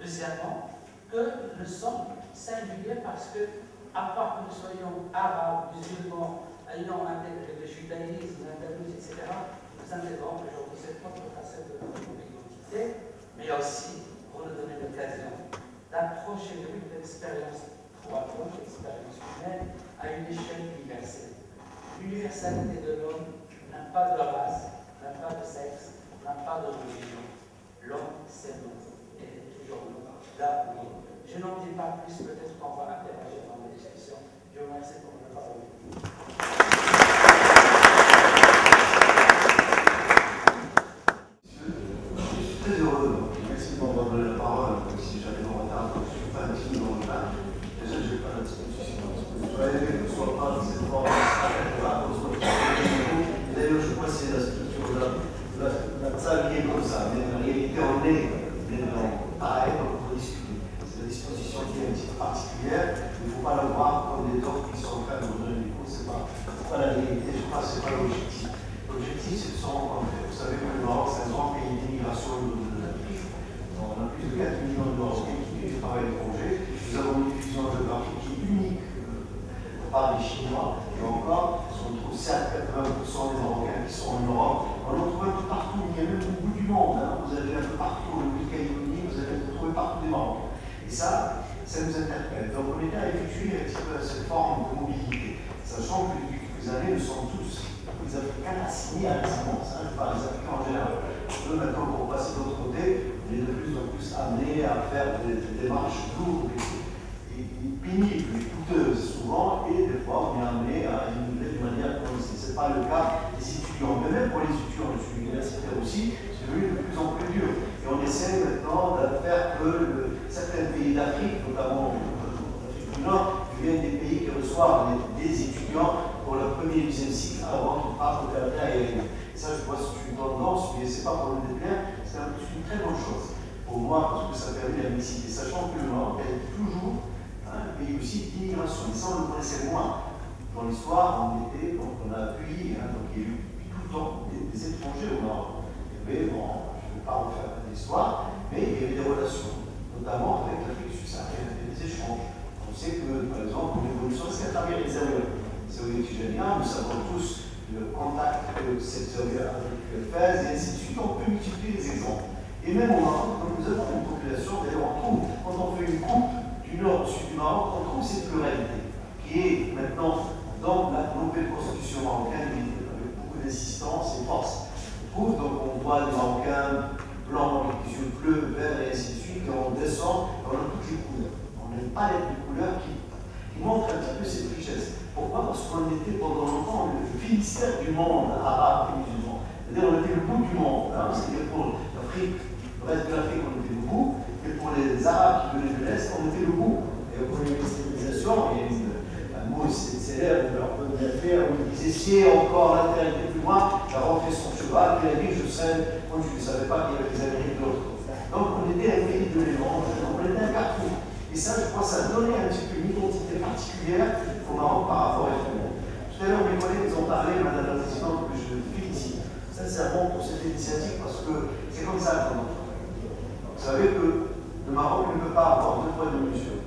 S9: Deuxièmement, que nous sommes singuliers parce que, à part que nous soyons arabes, musulmans, ayant intégré le judaïsme, l'andalousie, etc., nous intégrons aujourd'hui cette autre facette de notre identité, mais aussi pour nous donner l'occasion d'approcher de l'expérience croissante, l'expérience humaine, à une échelle universelle. L'universalité de l'homme n'a pas de race, n'a pas de sexe, n'a pas de religion. L'homme, c'est l'homme, et est toujours l'homme, là où il est. Je n'en dis pas plus, peut-être qu'on va interagir dans la discussion. Je vous remercie pour votre parole.
S10: Très heureux, merci pour m'avoir donné la parole, même si j'arrive en retard, je ne suis pas digne dans le match. Déjà, je n'ai pas la disposition. Je dois aimer que ce soit pas dans cette forme, et d'ailleurs, je crois que c'est la structure de la salle qui est comme ça, mais en réalité, on est pareil, pour discuter. C'est la disposition qui est un petit peu particulière, il ne faut pas le voir comme des torts qui sont en train de nous donner du coup, ce n'est pas la vérité, je crois que ce n'est pas l'objectif. L'objectif, c'est de se rencontrer. Vous savez que le Maroc, c'est un grand pays d'immigration de l'Afrique. On a plus de 4 millions de Marocains qui travaillent à l'étranger. Nous avons une diffusion géographique qui est unique par les Chinois. Et encore, on trouve certes 80% des Marocains qui sont en Europe. On en trouve un peu partout, il y a même au bout du monde. Vous avez un peu partout le Nouvelle-Calédonie, vous allez trouver partout des Marocains. Et ça nous interpelle. Donc on était habitués à cette forme de mobilité, sachant que depuis quelques années, nous sommes tous les Africains assignés à résidence, par les Africains en général. Nous, maintenant, pour passer de l'autre côté, on est de plus en plus amenés à faire des démarches lourdes et pénibles et coûteuses souvent, et des fois, on est amené à immigrer d'une manière comme si ce n'est pas le cas des étudiants. Mais même pour les étudiants, je suis universitaire aussi, c'est devenu de plus en plus dur. Et on essaie maintenant de faire que certains pays d'Afrique, notamment l'Afrique du Nord, deviennent des pays qui reçoivent des étudiants pour le premier et deuxième cycle avant qu'ils partent au Canada et ça, je vois que c'est une tendance, mais ce n'est pas pour le déplaire, c'est une très bonne chose pour moi parce que ça permet la mixité, sachant que le Maroc est toujours un pays aussi d'immigration. Et ça, on le connaissait moins. Dans l'histoire, on a accueilli, donc il y a eu tout le temps des étrangers au Maroc. Mais bon, je ne vais pas refaire l'histoire, mais il y avait des relations, notamment avec l'Afrique subsaharienne, il y avait des échanges. On sait que, par exemple, l'évolution, c'est à travers les Zawiya tijaniens, nous savons tous le contact que cette Zawiya avec Fès, et ainsi de suite, on peut multiplier les exemples. Et même au Maroc, comme nous avons une population, d'ailleurs, on trouve, quand on fait une coupe du nord au sud du Maroc, on trouve cette pluralité, qui est maintenant dans la nouvelle constitution marocaine, avec beaucoup d'insistance et force. On trouve, donc, on voit des Marocains bleu, vert et ainsi de suite, et on descend, on a toutes les couleurs. On a une palette de couleurs qui montre un petit peu cette richesse. Pourquoi? Parce qu'on était pendant longtemps le Finistère du monde arabe et musulman. C'est-à-dire on était le bout du monde. Hein. C'est-à-dire pour l'Afrique, le reste de l'Afrique, on était le bout, et pour les Arabes qui venaient de l'Est, on était le bout. Et pour les civilisation, il y a un mot célèbre de leur bonne affaire où il disait si encore la terre était plus loin, il a rentré son cheval, et il a dit je serais, moi je ne savais pas qu'il y avait des Amériques de l'autre côté. Donc on était un pays de mélange, on était un carrefour. Et ça, je crois, ça donnait un petit peu une identité particulière au Maroc par rapport à tout le monde. Tout à l'heure, mes collègues ont parlé, Madame la Présidente, que je félicite sincèrement pour cette initiative parce que c'est comme ça qu'on entend. Vous savez que le Maroc ne peut pas avoir deux poids de mesure.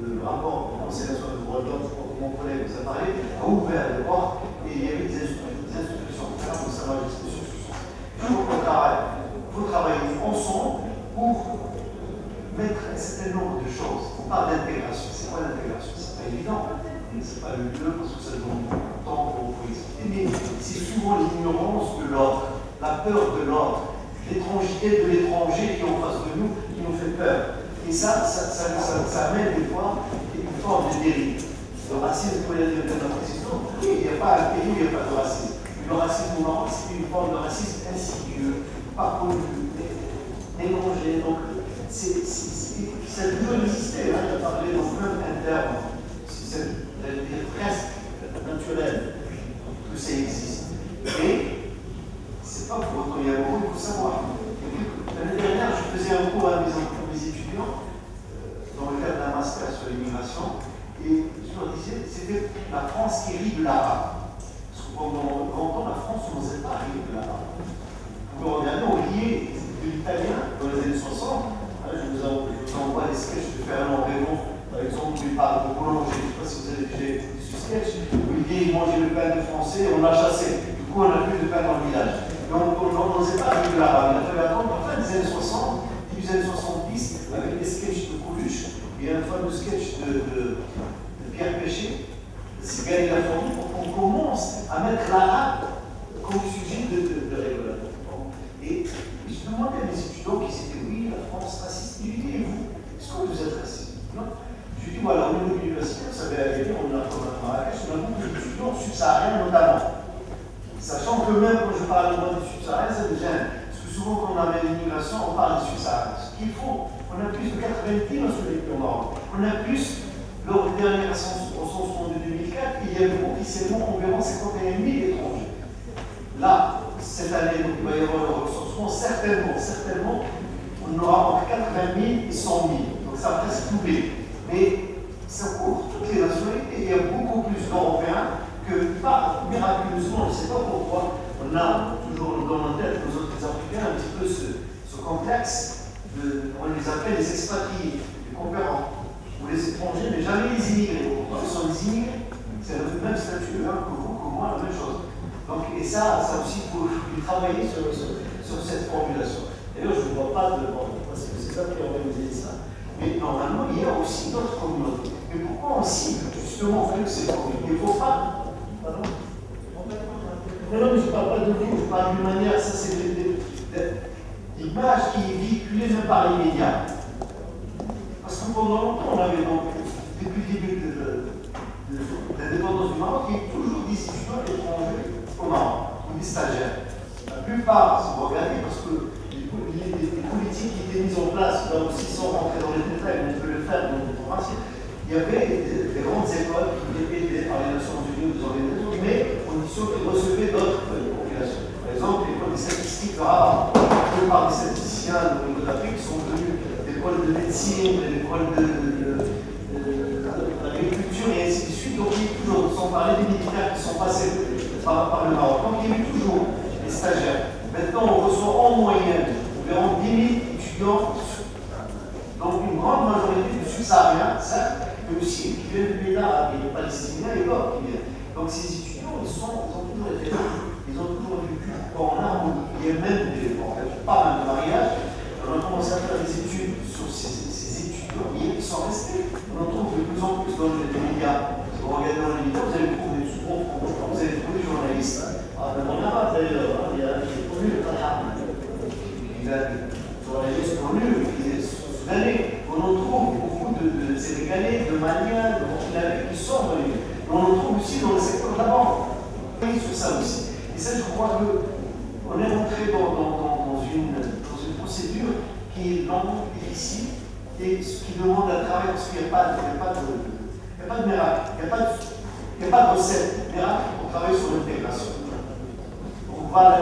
S10: Le rapport du Conseil national de droits de l'homme, dont mon collègue vous a parlé, a ouvert les portes et il y avait des institutions fermes de sa majesté sur ce sens. Il faut qu'on travaille. Il faut travailler ensemble pour mettre un certain nombre de choses. On parle d'intégration. C'est quoi l'intégration? C'est pas évident. C'est pas le lieu parce que ça demande beaucoup de temps pour expliquer. Mais c'est souvent l'ignorance de l'ordre, la peur de l'ordre, l'étrangeté de l'étranger qui est en face de nous, qui nous fait peur. Et ça amène des fois une forme de dérive. Le racisme, pour le dire de la présidente, il n'y a pas un pays où il n'y a pas de racisme. Le racisme au Maroc, c'est une forme de racisme insidieux, pas connu, mélangé. Donc, ça peut exister, hein, il a parlé dans même un terme, c'est presque naturel que ça existe. Mais c'est pas pour autant, il y a beaucoup, il faut savoir. L'année dernière, je faisais un cours à mes étudiants dans le cadre d'un master sur l'immigration, et je leur disais, c'était la France qui rit de l'arabe. Parce que pendant longtemps, la France ne nous a pas ri de l'arabe. Vous pouvez regarder, on riait de l'italien dans les années 60. Je vous envoie des sketchs de Fernand Raymond, par exemple, où il parle de boulanger. Je ne sais pas si vous avez déjà vu ce sketch, où il dit il mangeait le pain de français, on l'a chassé. Du coup, on n'a plus de pain dans le village. Donc, on n'osait pas vivre de l'arabe. Il a fallu attendre la fin des années 60, début des années 70, avec des sketchs de Coluche, et un fameux sketch de Pierre Péché, c'est Gagné la Fourmi, pour qu'on commence à mettre l'arabe comme sujet de règlement. Et je demandais à mes étudiants qui étaient oui, la France raciste. Je lui dis, et vous, est-ce que vous êtes raciste? Non. Je lui dis, voilà, au niveau de l'université, vous savez, à Agadir, on a comme à Marrakech, on a beaucoup d'étudiants subsahariens notamment. Sachant que même quand je parle de moi des subsahariens, ça me gêne. Parce que souvent, quand on avait l'immigration, on parle des subsahariens. Ce qu'il faut, on a plus de 90 nationalités au Maroc. On a plus, lors du dernier recensement de 2004, il y avait officiellement environ 51 000 étrangers. Là, cette année, donc, il va y avoir le recensement, certainement, on aura entre 80 000 et 100 000. Donc ça va presque doubler. Mais ça couvre toutes les nationalités. Il y a beaucoup plus d'Européens que, pas miraculeusement, je ne sais pas pourquoi, on a toujours dans la tête, nos autres Africains, un petit peu ce complexe, on les appelle les expatriés, les compérants, ou les étrangers, mais jamais les immigrés. Pourquoi ils sont les immigrés? C'est le même statut hein, que vous, que moi, la même chose. Donc, et ça aussi, il faut travailler sur cette formulation. D'ailleurs, je ne vois pas de parce que c'est ça qui a organisé ça. Mais normalement, il y a aussi d'autres communautés. Mais pourquoi on cible justement que ces communautés? Il ne faut pas. Pardon? Non, mais je ne parle pas de vous, je parle d'une manière, ça c'est l'image qui est véhiculée même par les médias. Parce que pendant longtemps, on avait donc, depuis le début de l'indépendance du Maroc, il y a toujours des étudiants étrangers au Maroc, ou des stagiaires. La plupart, si vous regardez, parce que les politiques qui étaient mises en place, là aussi sans rentrer dans les détails, mais on peut le faire dans notre province, il y avait des grandes écoles qui étaient aidées par les Nations Unies ou des organisations, mais condition qu'ils recevaient d'autres populations. Par exemple, l'école des statistiques arabes, la plupart des statisticiens au niveau de l'Afrique sont venus d'écoles de médecine, d'écoles d'agriculture et ainsi de suite. Donc il y a toujours, sans parler des militaires qui sont passés par le Maroc. Donc il y a eu toujours des stagiaires. Maintenant, on reçoit en moyenne environ 10 000 étudiants, donc une grande majorité de subsahariens, certes, mais aussi qui viennent du Bénin et des Palestiniens et d'autres qui viennent. Donc ces étudiants, ils ont toujours été là, ils ont toujours vécu en harmonie. Il y a même pas mal de mariages. On a commencé à faire des études sur ces étudiants, ils sont restés. On en trouve de plus en plus dans les médias. Si vous regardez dans les médias, vous allez trouver souvent, vous allez trouver des journalistes. Même en arabe d'ailleurs, il y a connu le Talha. Il a des journalistes connus, les Soudanais. On en trouve beaucoup de Sénégalais, de Maliens, de Burkinabés qui sont dans les villes. On en trouve aussi dans le secteur de la banque. Sur ça aussi. Et ça, je crois qu'on est rentré dans une procédure qui est longue, difficile, et qui demande un travail, parce qu'il n'y a pas de miracle, il n'y a pas de recette miracle pour travailler sur l'intégration. On va,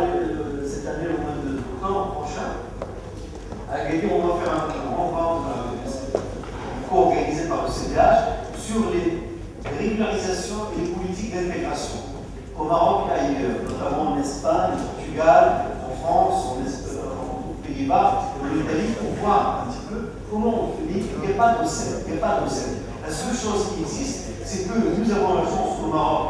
S10: cette année, au mois d'octobre prochain, à Agadir, on va faire un grand vente co-organisé par le CDH sur les régularisations et les politiques d'intégration. Au Maroc et ailleurs, notamment en Espagne, au Portugal, en France, aux Pays-Bas, en Italie, pour voir un petit peu comment on fait. Il n'y a pas de recette. La seule chose qui existe, c'est que nous avons la chance au Maroc,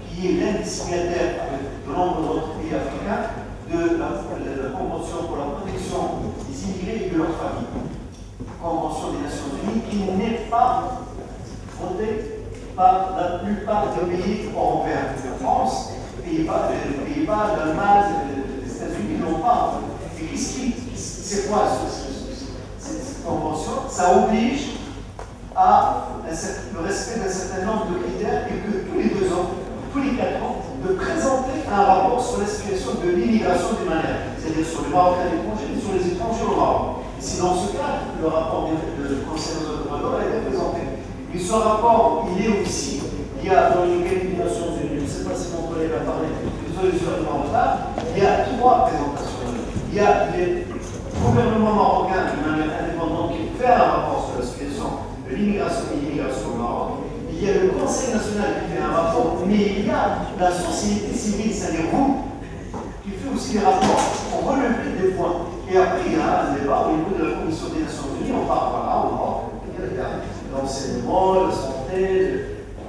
S10: qui est l'un des signataires de nombre d'autres pays africains, de la Convention pour la protection des immigrés et de leurs familles. Convention des Nations Unies, qui n'est pas votée par la plupart des pays européens. La France, les Pays-Bas, l'Allemagne, les États-Unis n'ont pas. Et c'est quoi cette convention? Ça oblige à le respect d'un certain nombre de critères et que tous les 2 ans, tous les 4 ans, de présenter un rapport sur la situation de l'immigration d'une manière, c'est-à-dire sur les Marocains à l'étranger et sur les étrangers au Maroc. Et c'est dans ce cas que le rapport du Conseil des droits de l'homme a été présenté. Et ce rapport, il est aussi, il y a dans les Nations Unies, je ne sais pas si mon collègue a parlé, désolé, je suis arrivé en retard, il y a 3 présentations. Il y a le gouvernement marocain, d'une manière indépendante, qui fait un rapport sur la situation de l'immigration et l'immigration au Maroc. Il y a le Conseil national qui fait un rapport, mais il y a la société civile, c'est-à-dire vous, qui fait aussi des rapports pour relever des points. Et après, il y a un débat au niveau de la Commission des Nations Unies, on parle voilà, au Maroc, l'enseignement, la santé,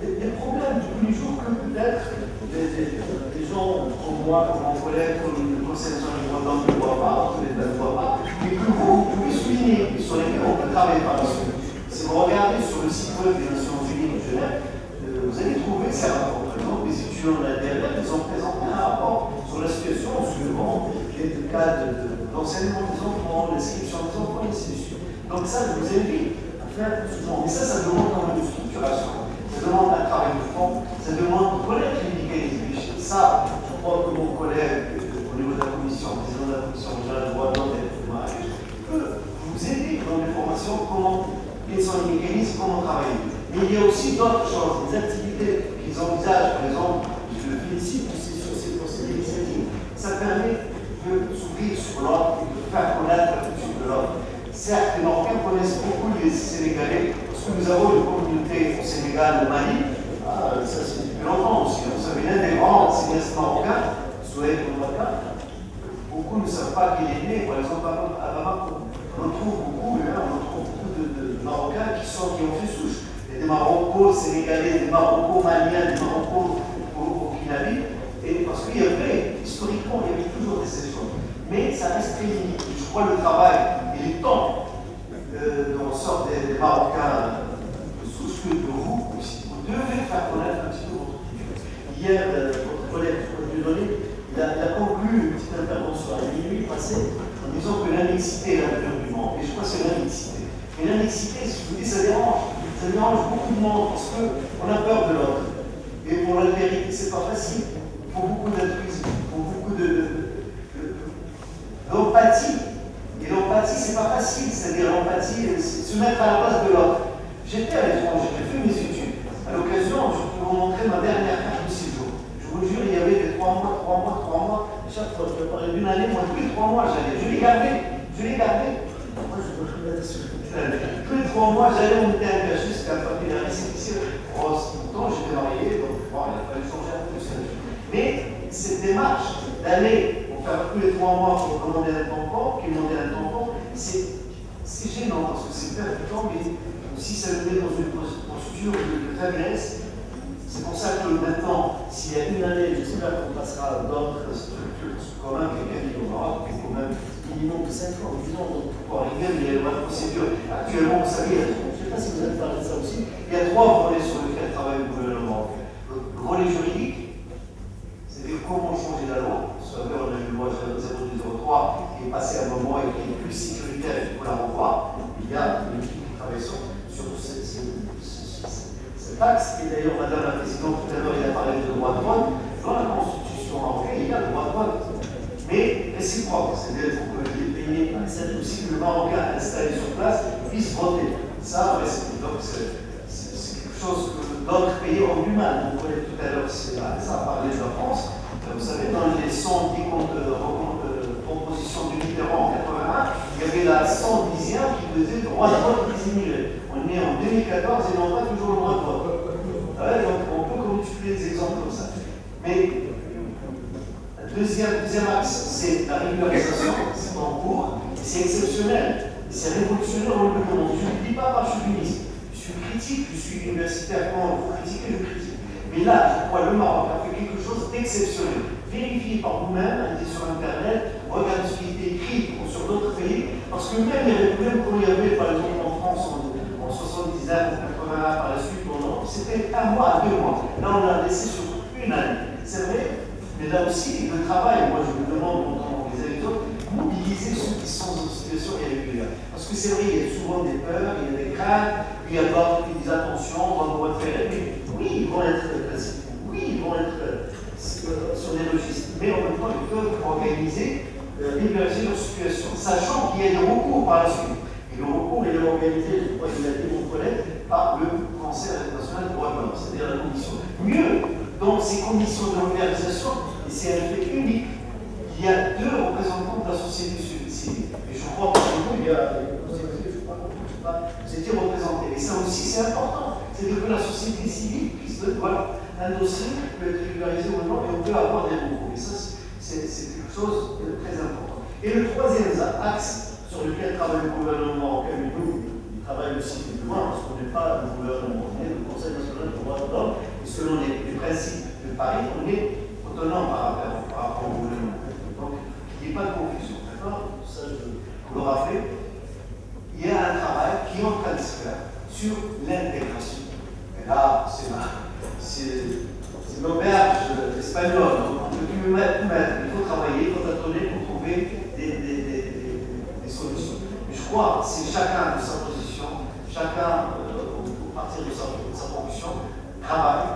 S10: des problèmes de tous les jours que peut-être les gens comme moi, comme mon collègue, comme le Conseil national des droits de l'homme ne voient pas, que l'État ne voit pas, mais que vous pouvez souligner, sur lesquels on peut travailler par la suite. Si vous regardez sur le site web des Nations Unies de Genève, vous allez trouver ces rapports. Par exemple, les étudiants de la DLR, ils ont présenté un rapport sur la situation en suivant les cas d'enseignement des enfants, l'inscription des enfants, et ainsi de suite. Donc ça, je vous invite à faire souvent. Mais ça demande quand même une structuration. Ça demande un travail de fond. Ça demande de connaître les mécanismes. Ça, je crois que mon collègue, au niveau de la commission, président de la commission des droits de l'homme et des mariages, peut vous aider dans les formations, quels sont les mécanismes, comment travailler. Mais il y a aussi d'autres choses, des activités qu'ils envisagent. Par exemple, je le félicite aussi sur ces initiatives. Ça permet de s'ouvrir sur l'autre et de faire connaître la culture de l'autre. Certes, les Marocains connaissent beaucoup les Sénégalais, parce que nous avons une communauté au Sénégal, au Mali, ça c'est depuis longtemps aussi. Vous savez, l'un des grands cinéastes marocains, Souhaïd Boumaka, beaucoup ne savent pas qu'il est né, par exemple à Bamako. On trouve beaucoup de Marocains qui ont fait souche. Il y a des Marocains sénégalais, des Marocains maliens, des Marocains burkinabés, et parce qu'il y avait, historiquement, il y avait toujours des sessions. Mais ça reste très limité. Je crois le travail et le temps de ressort des Marocains de souche que de vous aussi. Vous devez faire connaître un petit peu votre culture. Hier, votre collègue il a conclu une petite intervention à minuit passé en disant que l'annexité est l'avenir du monde. Et je crois que c'est l'annexité. Et l'annexité, si je vous dis, ça dérange beaucoup de monde parce qu'on a peur de l'autre. Et pour la vérité, c'est pas facile. Il faut beaucoup d'altruisme, il faut beaucoup d'empathie. Et l'empathie, c'est pas facile. C'est-à-dire l'empathie, c'est se mettre à la place de l'autre. J'étais à l'étranger, j'ai fait mes études. À l'occasion, je peux vous montrer ma dernière carte de séjour. Je vous jure, il y avait des 3 mois. Chaque fois, je peux parler d'une année, moi, tous les 3 mois, j'allais. Je l'ai gardé. Moi, je me remets dessus. Tous les 3 mois, j'allais, on était engagé jusqu'à la famille de la récépissée rose. Pourtant, j'étais marié, donc bon, il a fallu changer un peu de statut. Mais cette démarche d'aller, pour faire tous les 3 mois pour demander un tampon, c'est gênant parce que c'est perdre du temps, mais si ça nous met dans une posture de faiblesse, c'est pour ça que maintenant, s'il y a une année, j'espère qu'on passera d'autres structures, quand même quelqu'un qui est au Maroc, il faut même minimum de 5 ans, 10 ans pour pouvoir arriver, mais il y a une bonne procédure. Actuellement, vous savez, je ne sais pas si vous avez parlé de ça aussi, il y a 3 volets sur lesquels travaille le gouvernement. Le volet juridique, c'est-à-dire comment changer la loi. Vous savez, on a une loi 0203 qui est passer un moment et qui est plus sécuritaire et qu'on la revoit, il y a une équipe qui travaille sur cet axe. Et d'ailleurs, Madame la Présidente, tout à l'heure, il a parlé de droit de vote. Dans la Constitution marocaine, il y a le droit de vote. Mais réciproque, c'est-à-dire que les pays acceptent aussi que le Marocain installé sur place puisse voter. Ça, donc c'est quelque chose que d'autres pays ont du mal. Vous voyez tout à l'heure, ça a parlé de la France. Vous savez, dans les 110 propositions du Mitterrand en 81, il y avait la 110e qui faisait le droit de vote des immigrés. On est en 2014 et on n'a pas toujours le droit de vote. Ouais, donc on peut multiplier des exemples comme ça. Mais le deuxième axe, c'est la régularisation, c'est en cours, c'est exceptionnel, c'est révolutionnaire dans le monde. Je ne le dis pas par chauvinisme, je suis critique, je suis universitaire, quand il faut critiquer, je critique. Mais là, je crois que le Maroc a fait quelque chose d'exceptionnel. Vérifiez par vous-même, allez sur Internet, regardez ce qui a été écrit sur d'autres pays, parce que même quand il y avait, par exemple, en France, en 79, en 81, par la suite, c'était 1 mois à 2 mois. Là, on l'a laissé sur une année. C'est vrai, mais là aussi, le travail, moi je me demande, dans les électeurs, mobiliser ceux qui sont dans une situation irrégulière. Parce que c'est vrai, il y a souvent des peurs, il y a des craintes, puis il y a d'autres qui disent attention, on va faire. Mais oui, ils vont être classiques, oui, ils vont être sur des registres, mais en même temps, ils peuvent organiser, régulariser leur situation, sachant qu'il y a des recours par la suite. Et le recours, il est organisé, je crois qu'il a dit mon collègue, par le Conseil international des droits de l'homme, c'est-à-dire la commission. Mieux, dans ces conditions de l'organisation, et c'est un fait unique, il y a 2 représentants de la société civile. Et je crois que vous, il y a, vous étiez représentés. Et ça aussi, c'est important. C'est-à-dire que la société civile puisse dire, voilà, un dossier peut être régularisé ou non, et on peut avoir des recours. Et ça, c'est quelque chose de très important. Et le troisième axe sur lequel travaille le gouvernement marocain, mais nous, il travaille aussi plus loin, parce qu'on n'est pas le gouvernement, on est le Conseil national des droits de l'homme, et selon les principes de Paris, on est autonome par rapport au gouvernement. Donc, il n'y ait pas de confusion, d'accord? Ça, je le rappelle. Il y a un travail qui est en train de se faire sur l'intégration. Et là, c'est l'auberge espagnole. On ne peut plus mettre. Il faut travailler, il faut tâtonner pour trouver des solutions. Mais je crois que c'est chacun de sa position, chacun, à partir de sa fonction, travaille,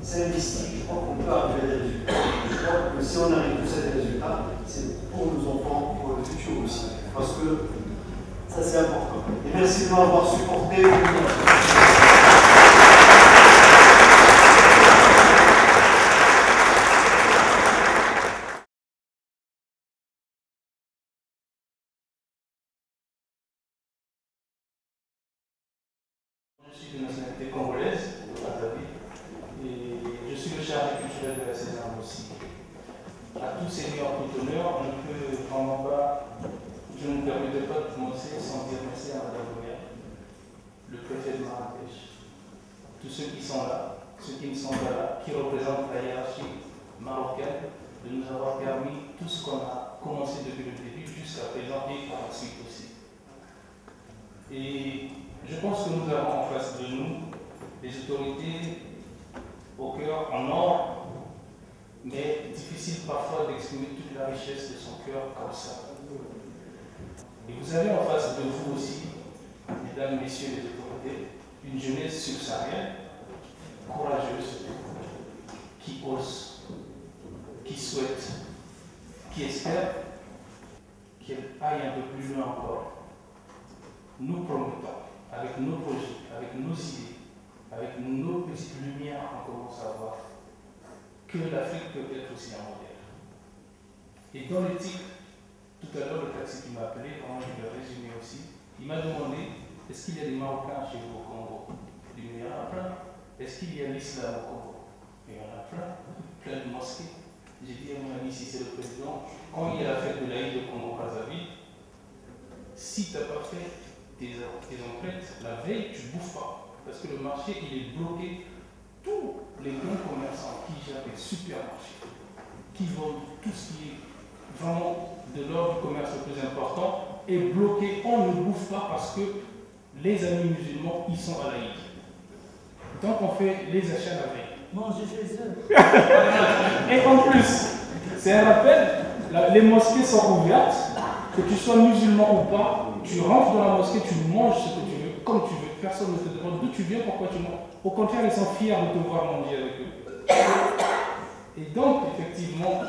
S10: s'investit. Je crois qu'on peut arriver à des résultats. Je crois que si on arrive tous à des résultats, c'est pour nos enfants, pour le futur aussi. Parce que ça, c'est important. Et merci de m'avoir supporté.
S1: Je suis de nationalité congolaise, et je suis le chargé culturel de la César aussi. À tous seigneurs, tout honneur, on ne peut vraiment pas, je ne me permettrai pas de commencer sans dire merci à Madame Goya, le préfet de Marrakech, tous ceux qui sont là, ceux qui ne sont pas là, qui représentent la hiérarchie marocaine, de nous avoir permis tout ce qu'on a commencé depuis le début jusqu'à présent et par la suite aussi. Et je pense que nous avons en face de nous des autorités au cœur en or, mais difficile parfois d'exprimer toute la richesse de son cœur comme ça. Et vous avez en face de vous aussi, mesdames, messieurs les autorités, une jeunesse subsaharienne, courageuse, qui ose, qui souhaite, qui espère qu'elle aille un peu plus loin encore. Nous promettons, avec nos projets, avec nos idées, avec nos petites lumières, on commence à voir que l'Afrique peut être aussi un modèle. Et dans l'éthique, tout à l'heure, le taxi qui m'a appelé, comment je l'ai résumé aussi, il m'a demandé est-ce qu'il y a des Marocains chez vous au Congo? Il y en a plein. Est-ce qu'il y a l'islam au Congo? Il y en a plein de mosquées. J'ai dit à mon ami, si c'est le président, quand il y a la fête de l'Aïd au Congo-Brazzaville, si tu n'as pas fait tes empreintes, la veille, tu ne bouffes pas. Parce que le marché, il est bloqué. Tous les grands commerçants qui gèrent les supermarchés, qui vendent tout ce qui est vraiment de l'ordre du commerce le plus important, est bloqué. On ne bouffe pas parce que les amis musulmans, ils sont à l'Aïd. Donc on fait les achats la veille.
S9: Mangez chez eux.
S1: Et en plus, c'est un rappel, les mosquées sont ouvertes,
S11: Que tu sois musulman ou pas, tu rentres dans la mosquée, tu manges ce que tu veux, comme tu veux. Personne ne te demande d'où tu viens, pourquoi tu manges. Au contraire, ils sont fiers de te voir manger avec eux. Et donc, effectivement,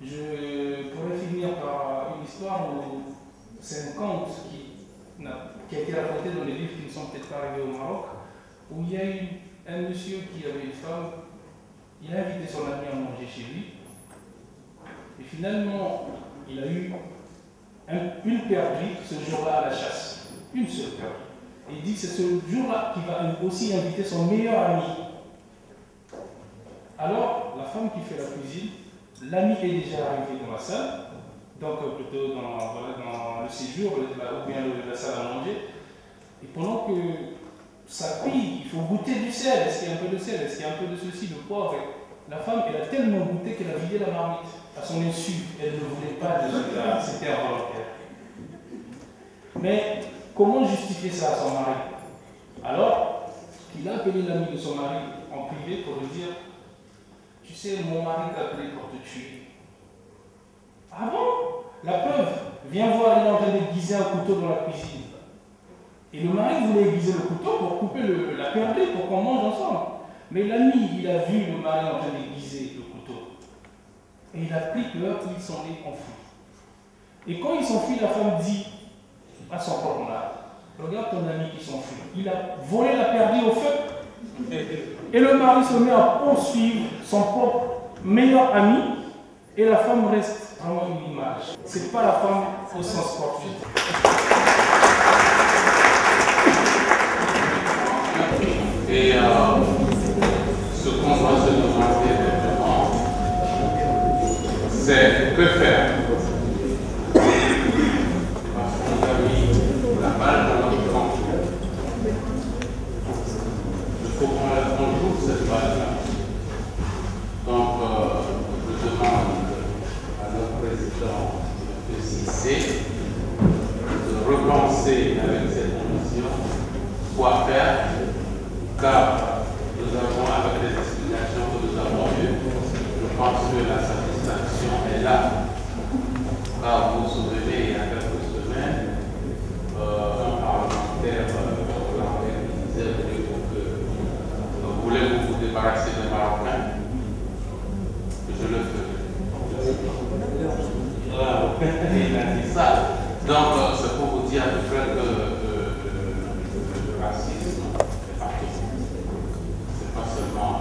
S11: je pourrais finir par une histoire où c'est un conte qui a été raconté dans les livres qui ne sont peut-être pas arrivés au Maroc, où il y a eu un monsieur qui avait une femme, il a invité son ami à manger chez lui, et finalement, il a eu une perdrix ce jour-là à la chasse, une seule perdrix. Et il dit que c'est ce jour-là qu'il va aussi inviter son meilleur ami. Alors, la femme qui fait la cuisine, l'ami est déjà arrivé dans la salle, donc plutôt dans le séjour, ou bien la salle à manger. Et pendant que ça cuit, il faut goûter du sel. Est-ce qu'il y a un peu de sel? Est-ce qu'il y a un peu de ceci, de poivre? La femme, elle a tellement goûté qu'elle a vidé la marmite. À son insu, elle ne voulait pas de cela, c'était involontaire. Mais comment justifier ça à son mari? Alors, il a appelé l'ami de son mari en privé pour lui dire: tu sais, mon mari t'a appelé pour te tuer. Ah bon? La preuve, viens voir, il est en train d'aiguiser un couteau dans la cuisine. Et le mari voulait aiguiser le couteau pour couper la perdrix, pour qu'on mange ensemble. Mais l'ami, il a vu le mari en train d'aiguiser le couteau. Et il a pris peur, il s'en est enfui. Et quand il s'enfuit, la femme dit à son propre mari: regarde ton ami qui s'enfuit. Il a volé la perdrix au feu. Et le mari se met à poursuivre son propre meilleur ami. Et la femme reste vraiment une image. C'est pas la femme au sens sportif.
S1: Et ce qu'on doit se demander maintenant, c'est que faire. Parce qu'on a mis la balle dans notre camp. Il faut qu'on joue cette balle-là. Donc, je demande à notre président de Cissé de repenser avec cette commission quoi faire, car nous avons, avec les explications que nous avons eues, je pense que la satisfaction est là. Car vous vous souvenez, il y a quelques semaines, un parlementaire hollandais disait: voulez-vous vous débarrasser des Marocains? Je le ferai. Il a dit ça. Donc, c'est pour vous dire à peu près que le racisme est partout. C'est pas seulement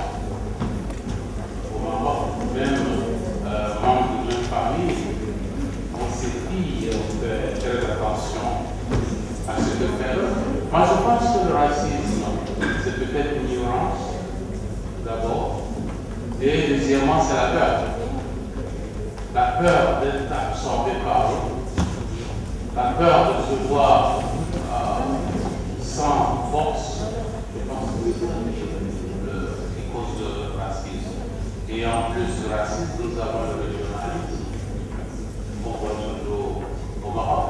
S1: au Maroc, même membre d'une famille, on s'est dit, on fait très attention à ce que fait l'autre. Moi, je pense que le racisme, c'est peut-être l'ignorance, d'abord, et deuxièmement, c'est la peur. La peur d'être absorbé par l'autre, la peur de se voir sans force. Je pense que c'est les causes de racisme. Et en plus du racisme, nous avons le régionalisme. On voit toujours au Maroc,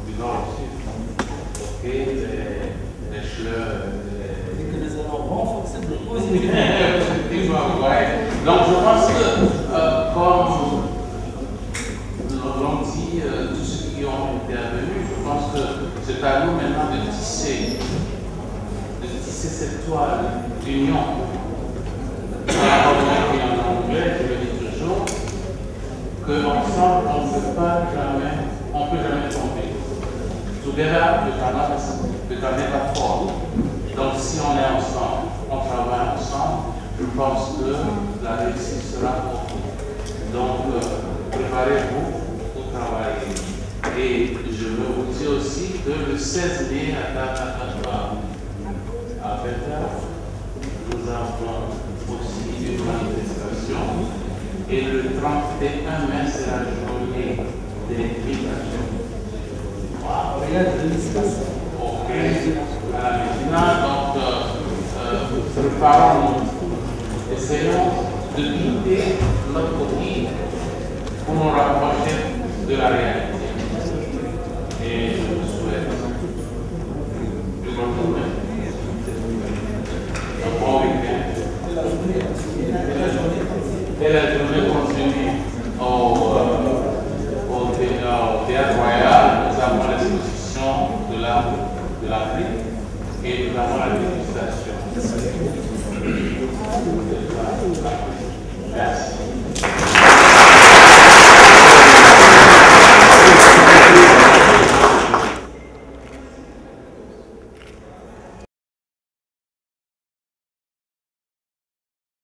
S1: du nord au sud. Ok, les chleurs.
S9: Et que nous allons renforcer nos positions.
S1: Donc je pense que, comme l'ont dit tous ceux qui ont intervenu, je pense que c'est à nous maintenant de tisser cette toile d'union. En anglais, je le dis toujours, qu'ensemble, on ne peut jamais tomber. Together, we can never fall. Donc si on est ensemble, on travaille ensemble, je pense que la réussite sera pour vous. Donc, préparez-vous pour travailler. Et je veux vous dire aussi que le 16 mai à 20h, nous avons aussi une manifestation. Et le 31 mai, c'est la journée des migrations. Ok. Maintenant, donc, préparons-nous. Essayons de quitter notre coquille pour nous rapprocher de la réalité. Et je vous souhaite une bonne journée, un bon week-end. Et la journée continue au Théâtre Royal, nous avons l'exposition de l'Afrique et nous avons la dégustation. Merci.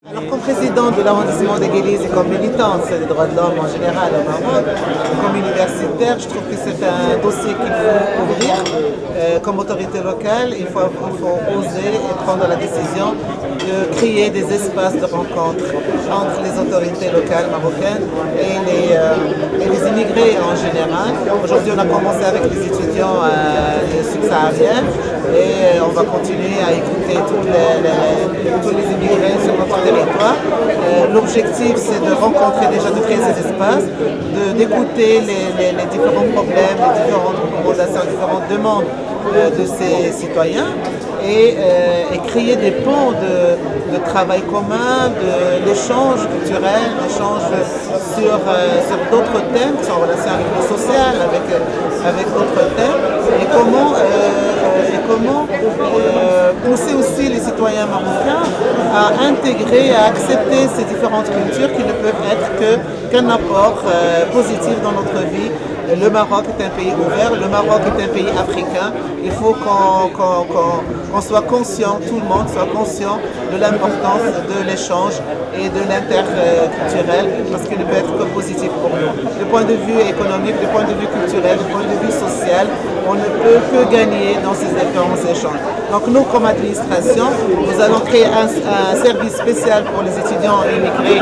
S12: Alors, comme président de l'arrondissement d'Église et comme militante des droits de l'homme en général au Maroc, comme universitaire, je trouve que c'est un dossier qu'il faut ouvrir. Comme autorité locale, il faut oser et prendre la décision de créer des espaces de rencontre entre les autorités locales marocaines et les immigrés en général. Aujourd'hui, on a commencé avec les étudiants subsahariens et on va continuer à écouter tous les immigrés sur notre territoire. L'objectif, c'est de rencontrer déjà, de créer ces espaces, d'écouter les différents problèmes, les différentes recommandations, les différentes demandes de ces citoyens et créer des ponts de travail commun, d'échanges culturels, d'échanges sur d'autres thèmes qui sont en relation avec le social, avec d'autres thèmes, et comment pousser aussi les citoyens marocains à intégrer, à accepter ces différentes cultures qui ne peuvent être qu'un apport positif dans notre vie. Le Maroc est un pays ouvert, le Maroc est un pays africain. Il faut qu'on soit conscient, tout le monde soit conscient de l'importance de l'échange et de l'interculturel, parce qu'il ne peut être que positif pour nous. Du point de vue économique, du point de vue culturel, du point de vue social, on ne peut que gagner dans ces différents échanges. Donc nous, comme administration, nous allons créer un service spécial pour les étudiants immigrés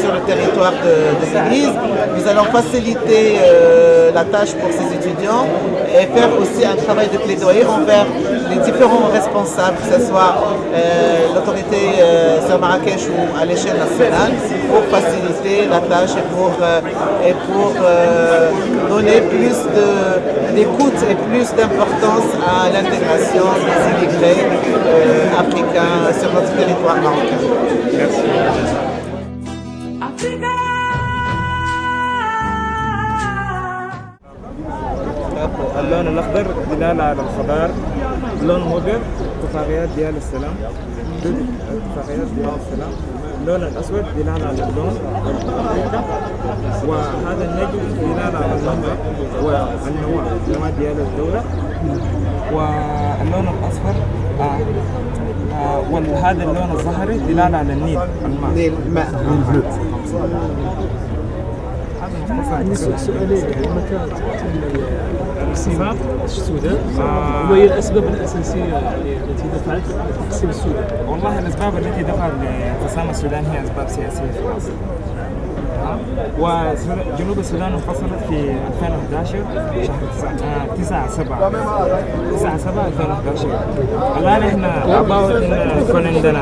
S12: sur le territoire de l'Église. Nous allons faciliter la tâche pour ces étudiants et faire aussi un travail de plaidoyer envers les différents responsables, que ce soit l'autorité sur Marrakech ou à l'échelle nationale, pour faciliter la tâche et pour donner plus d'écoute et plus d'importance à l'intégration des immigrés africains sur notre territoire marocain. Merci.
S13: اللون الأخضر دلالة على الخضار، اللون الأبيض اتفاقيات ديال السلام، اتفاقيات ديال السلام، اللون الأسود دلالة على اللون وهذا النجم دلالة على النهضة والنواة ديال الدولة، واللون الأصفر وهذا اللون الزهري دلالة على النيل، الماء.
S14: عندي سؤالين. المكان تقسيم السودان وما هي الاسباب الاساسيه التي دفعت لتقسيم السودان؟
S13: والله الاسباب التي دفعت لانقسام السودان هي اسباب سياسيه في الاصل. وجنوب السودان انفصلت في 2011 شهر 9/7/2011. الان احنا اباوت ان يكون عندنا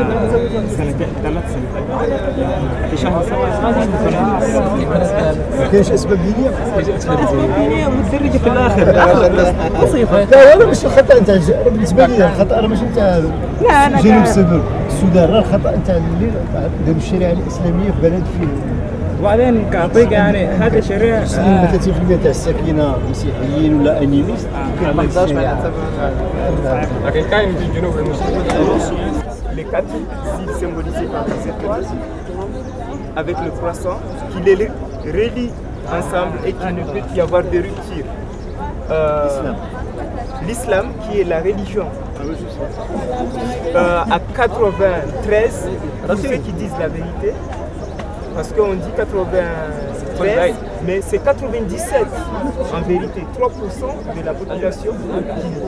S13: سنتين 3 سنوات في شهر 7 يكون عندنا.
S14: ما كاينش اسباب دينيه؟
S13: دينيه متدرجه في الاخر
S14: بسيطه. لا هذا ماشي الخطا نتاع بالنسبه لي الخطا راه ماشي نتاع جنوب السودان، راه الخطا نتاع اللي داروا الشريعه الاسلاميه في بلد فيه.
S13: وبعدين كعطيك يعني هذا شريعة
S14: 30% تاع الساكنه مسيحيين ولا انيميست ما نقدرش
S13: لكن كاين في الجنوب les 4 îles symbolisées par les étoiles avec le croissant qui les relie ensemble et qu'il ne peut y avoir de rupture. L'islam qui est la religion à 93, tous ceux qui disent la vérité, parce qu'on dit 93, mais c'est 97 en vérité. 3% de la population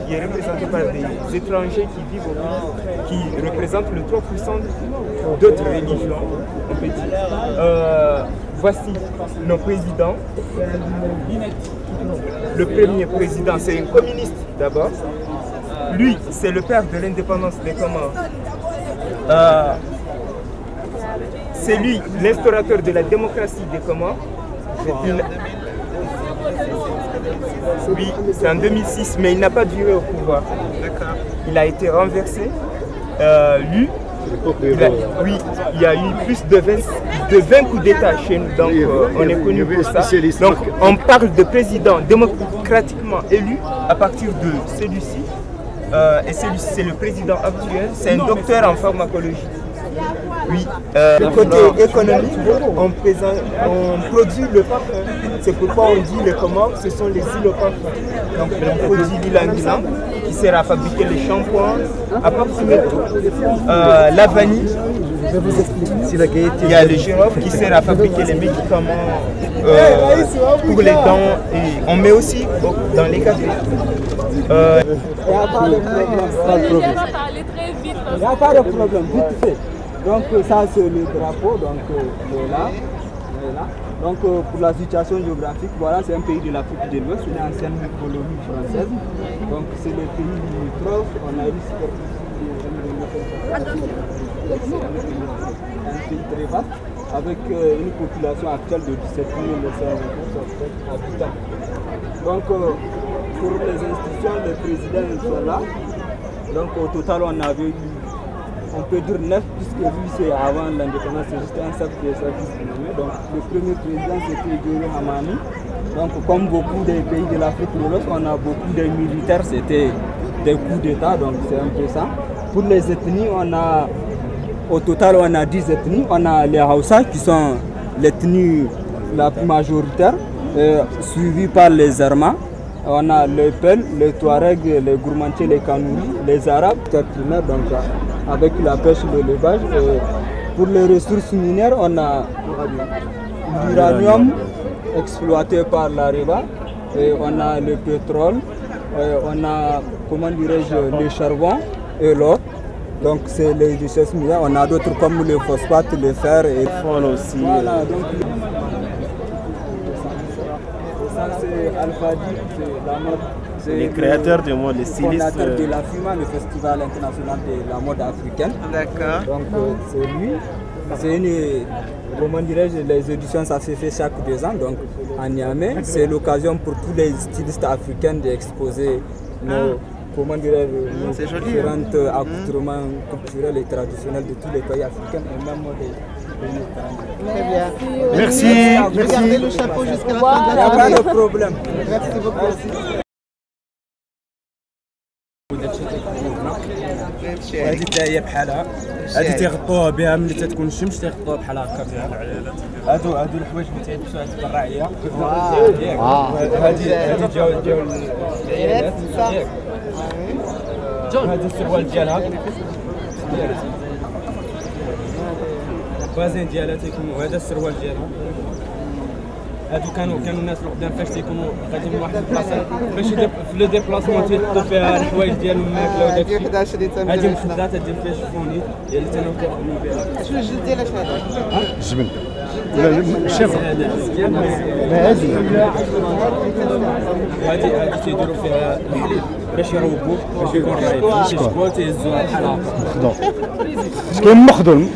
S13: qui est représentée par des étrangers qui vivent au pays, qui représentent le 3% d'autres religions, on peut dire. Voici nos présidents. Le premier président, c'est un communiste d'abord. Lui, c'est le père de l'indépendance des Comores. C'est lui l'instaurateur de la démocratie des Comores. Oui, c'est en 2006, mais il n'a pas duré au pouvoir. Il a été renversé. Lui, Oui, il y a eu plus de 20 coups d'État chez nous, donc on est connu pour ça. Donc on parle de président démocratiquement élu à partir de celui-ci. Et celui-ci, c'est le président actuel, c'est un docteur en pharmacologie. Oui, côté économique, on produit le parfum. C'est pourquoi on dit les Comores, ce sont les îles au parfum. Donc on produit l'ylang-ylang qui sert à fabriquer les shampoings, à parfumer tout. La vanille, il y a le girofle qui sert à fabriquer les médicaments pour les dents. Et on met aussi dans les cafés.
S15: Il n'y a pas de problème, vite fait. Donc ça c'est le drapeau, donc là. Donc pour la situation géographique, voilà, c'est un pays de l'Afrique de l'Ouest, c'est une ancienne colonie française. Donc c'est le pays limitrophe, on a eu un pays très vaste, avec une population actuelle de 17 500 habitants. Donc pour les institutions, les présidents sont là. Donc au total on avait eu, on peut dire 9, puisque lui c'est avant l'indépendance, c'est juste un cercle de services nommé. Donc le premier président c'était Djoro Hamani. Donc comme beaucoup des pays de l'Afrique de l'Ouest, on a beaucoup de militaires, c'était des coups d'État, donc c'est un peu ça. Pour les ethnies, on a, au total on a 10 ethnies. On a les Hausa qui sont l'ethnie la plus majoritaire, suivie par les Armas. On a les Peuls, les Touaregs, les Gourmantiers, les Kanouris, les Arabes, primaire, donc avec la pêche et l'élevage. Pour les ressources minières, on a l'uranium exploité par l'Areva, on a le pétrole, on a, comment dirais-je, le charbon et l'or. Donc c'est les richesses minières. On a d'autres comme le phosphate, le fer et le phosphore aussi. Voilà, donc, ça c'est Alfadi, c'est la mode.
S16: Les créateurs du mode, les stylistes.
S15: Fondateur de la FIMA, le Festival international de la mode africaine.
S12: D'accord.
S15: Donc c'est lui. C'est une, comment dirais-je, les éditions ça se fait chaque 2 ans, donc à Niamey. C'est l'occasion pour tous les stylistes africains d'exposer nos, comment dirais-je, nos différents accoutrements culturels et traditionnels de tous les pays africains et même des
S12: Très bien.
S16: Merci.
S12: Regardez le chapeau jusqu'à la fin de
S15: la journée. Il n'y a pas de problème.
S12: Merci beaucoup.
S17: هذه دايه بحالها هذه تيغطوها بها ملي تتكون الشمس تيغطوها بحال هكا هادو الحوايج اللي تيلبسوا هاد الدراعيه هادي جاو العيالات هادي السروال ديالها البازين ديالها تيكونوا هذا السروال ديالها هادو كانوا الناس القدام فاش تيكونوا غاديين من واحد البلاصه باش في لو ديبلاسمون تيحطوا فيها الحوايج ديالهم الماكله وداك الشيء هادي مخدات هادي فيها شفونيت هي اللي تناو كيخدموا بها
S12: شنو الجلد ديالها هذا؟
S17: الجبن الشبع هادي تيديروا فيها الحليب باش يروبوه باش يكون رايب باش يشبوه تيهزوها بحال هكا
S16: كاين مخدوم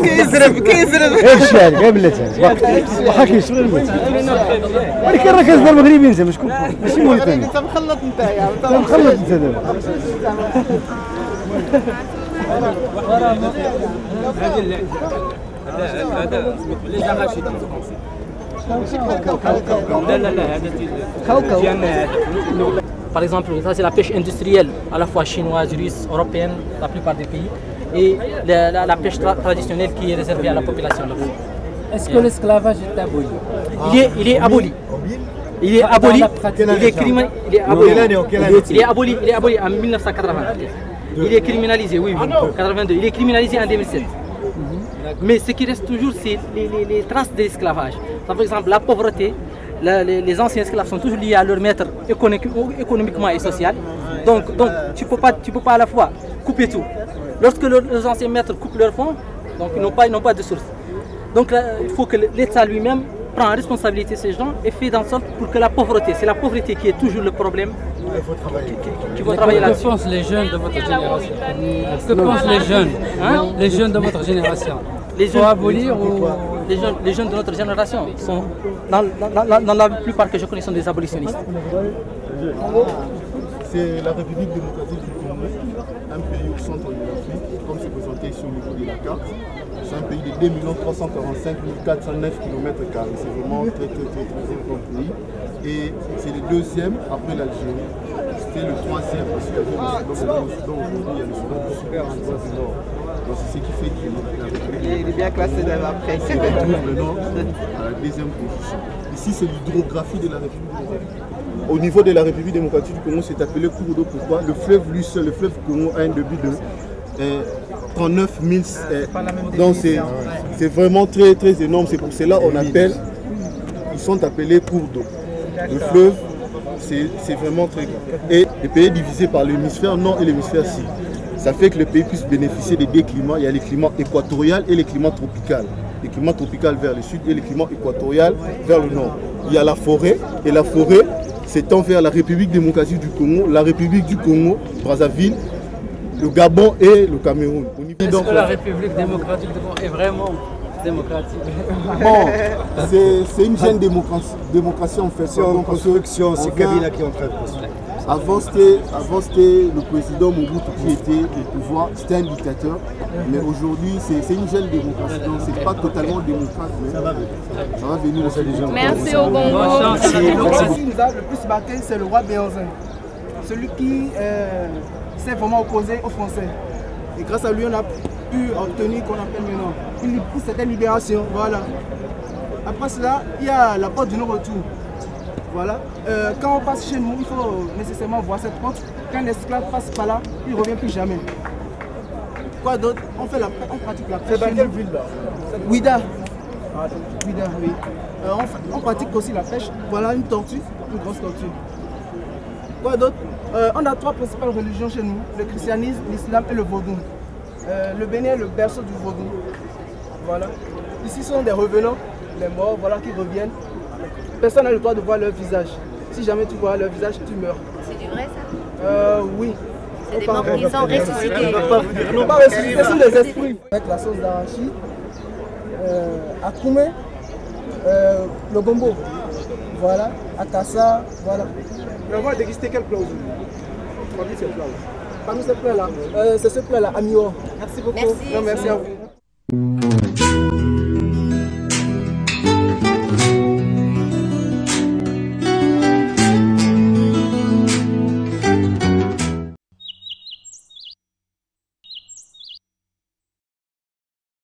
S12: كيزرب
S16: غير الشارع غير بلاتي واخا كيشتغل البيت ولكن راه كتبان المغربي انت ماشي موريتاني
S12: انت مخلط نتايا
S16: انت مخلط انت دابا
S17: هذا لي زاغاشي
S18: Par exemple, ça c'est la pêche industrielle, à la fois chinoise, russe, européenne, la plupart des pays, et la pêche traditionnelle qui est réservée à la population locale.
S15: Est-ce que l'esclavage est aboli?
S18: Il est aboli. Il est aboli. Il est aboli en 1980. Il est criminalisé, oui, 82. Il est criminalisé en 2007. Mais ce qui reste toujours, c'est les traces de l'esclavage. Par exemple, la pauvreté, les anciens esclaves sont toujours liés à leur maître économiquement et social. Donc tu peux pas à la fois couper tout. Lorsque les anciens maîtres coupent leurs fonds, donc ils n'ont pas de source. Donc là, il faut que l'État lui-même prenne en responsabilité ces gens et fait en sorte pour que la pauvreté, c'est la pauvreté qui est toujours le problème. Qui vont travailler là-dessus.
S15: Que pensent les jeunes de votre génération? Que pensent les jeunes de votre génération?
S18: Les jeunes, abolir ou... les jeunes de notre génération sont, dans la plupart que je connais, sont des abolitionnistes.
S14: C'est la République démocratique du Congo.
S19: Cameroun, un pays au centre de l'Afrique, comme c'est présenté ici au niveau de la carte. C'est un pays de 2 345 409 km². C'est vraiment très grand pays. Et c'est le deuxième après l'Algérie. C'était le troisième parce qu'il y avait le Soudan. Aujourd'hui, il y a le Soudan du Sud et le Soudan du Nord. Donc c'est ce qui fait qu'il
S12: est bien classé dans la presse.
S19: Il retrouve le Nord à la deuxième position. Ici, c'est l'hydrographie de la République démocratique. Au niveau de la République démocratique du Congo, c'est appelé cours d'eau. Pourquoi? Le fleuve, lui seul, le fleuve Congo a un débit de 39 000. Donc c'est vraiment très énorme. C'est pour cela qu'on appelle, ils sont appelés cours d'eau. Le fleuve, c'est vraiment très grand. Et le pays est divisé par l'hémisphère nord et l'hémisphère sud. Ça fait que le pays puisse bénéficier des deux climats. Il y a les climats équatorial et les climats tropicaux. Les climats tropicaux vers le sud et les climats équatorial vers le nord. Il y a la forêt, et la forêt s'étend vers la République démocratique du Congo, la République du Congo, Brazzaville, le Gabon et le Cameroun.
S18: Est-ce que la République démocratique du Congo est vraiment démocratique?
S19: Bon, c'est une jeune démocratie en fait.
S14: C'est en construction, c'est Kabila qui est en train de construire.
S19: Avant c'était le président Mobutu qui était au pouvoir, c'était un dictateur, mais aujourd'hui c'est une jeune démocratie, donc c'est pas totalement démocrate, mais ça va venir aussi des gens.
S20: Merci au Congo.
S21: Ce qui nous a le plus marqué, c'est le roi Béanzin, celui qui s'est vraiment opposé aux Français. Et grâce à lui, on a pu obtenir qu'on appelle maintenant une certaine libération. Voilà. Après cela, il y a la porte du non-retour. Voilà. Quand on passe chez nous, il faut nécessairement voir cette porte. Quand un esclave passe par là, il ne revient plus jamais. Quoi d'autre? On pratique la pêche.
S19: C'est dans quelle ville là?
S21: Ouida. Ouida, oui. On pratique aussi la pêche. Voilà une tortue, une grosse tortue. Quoi d'autre? On a trois principales religions chez nous, le christianisme, l'islam et le vaudou. Le Bénin est le berceau du vaudou. Voilà. Ici sont des revenants, les morts, voilà, qui reviennent. Personne n'a le droit de voir leur visage. Si jamais tu vois leur visage, tu meurs.
S20: C'est du vrai ça?
S21: Oui.
S20: C'est des morts qui sont ressuscités.
S21: Non, pas ressuscités, ce sont des esprits. Avec la sauce d'arachide, à Koumé, le gombo. Voilà, à Kassa, voilà.
S19: Mais on va déguster quel plat aujourd'hui?
S21: Parmi ces plats-là. C'est ce plat-là, Amio. Merci beaucoup.
S20: Merci.
S21: Non, merci à vous.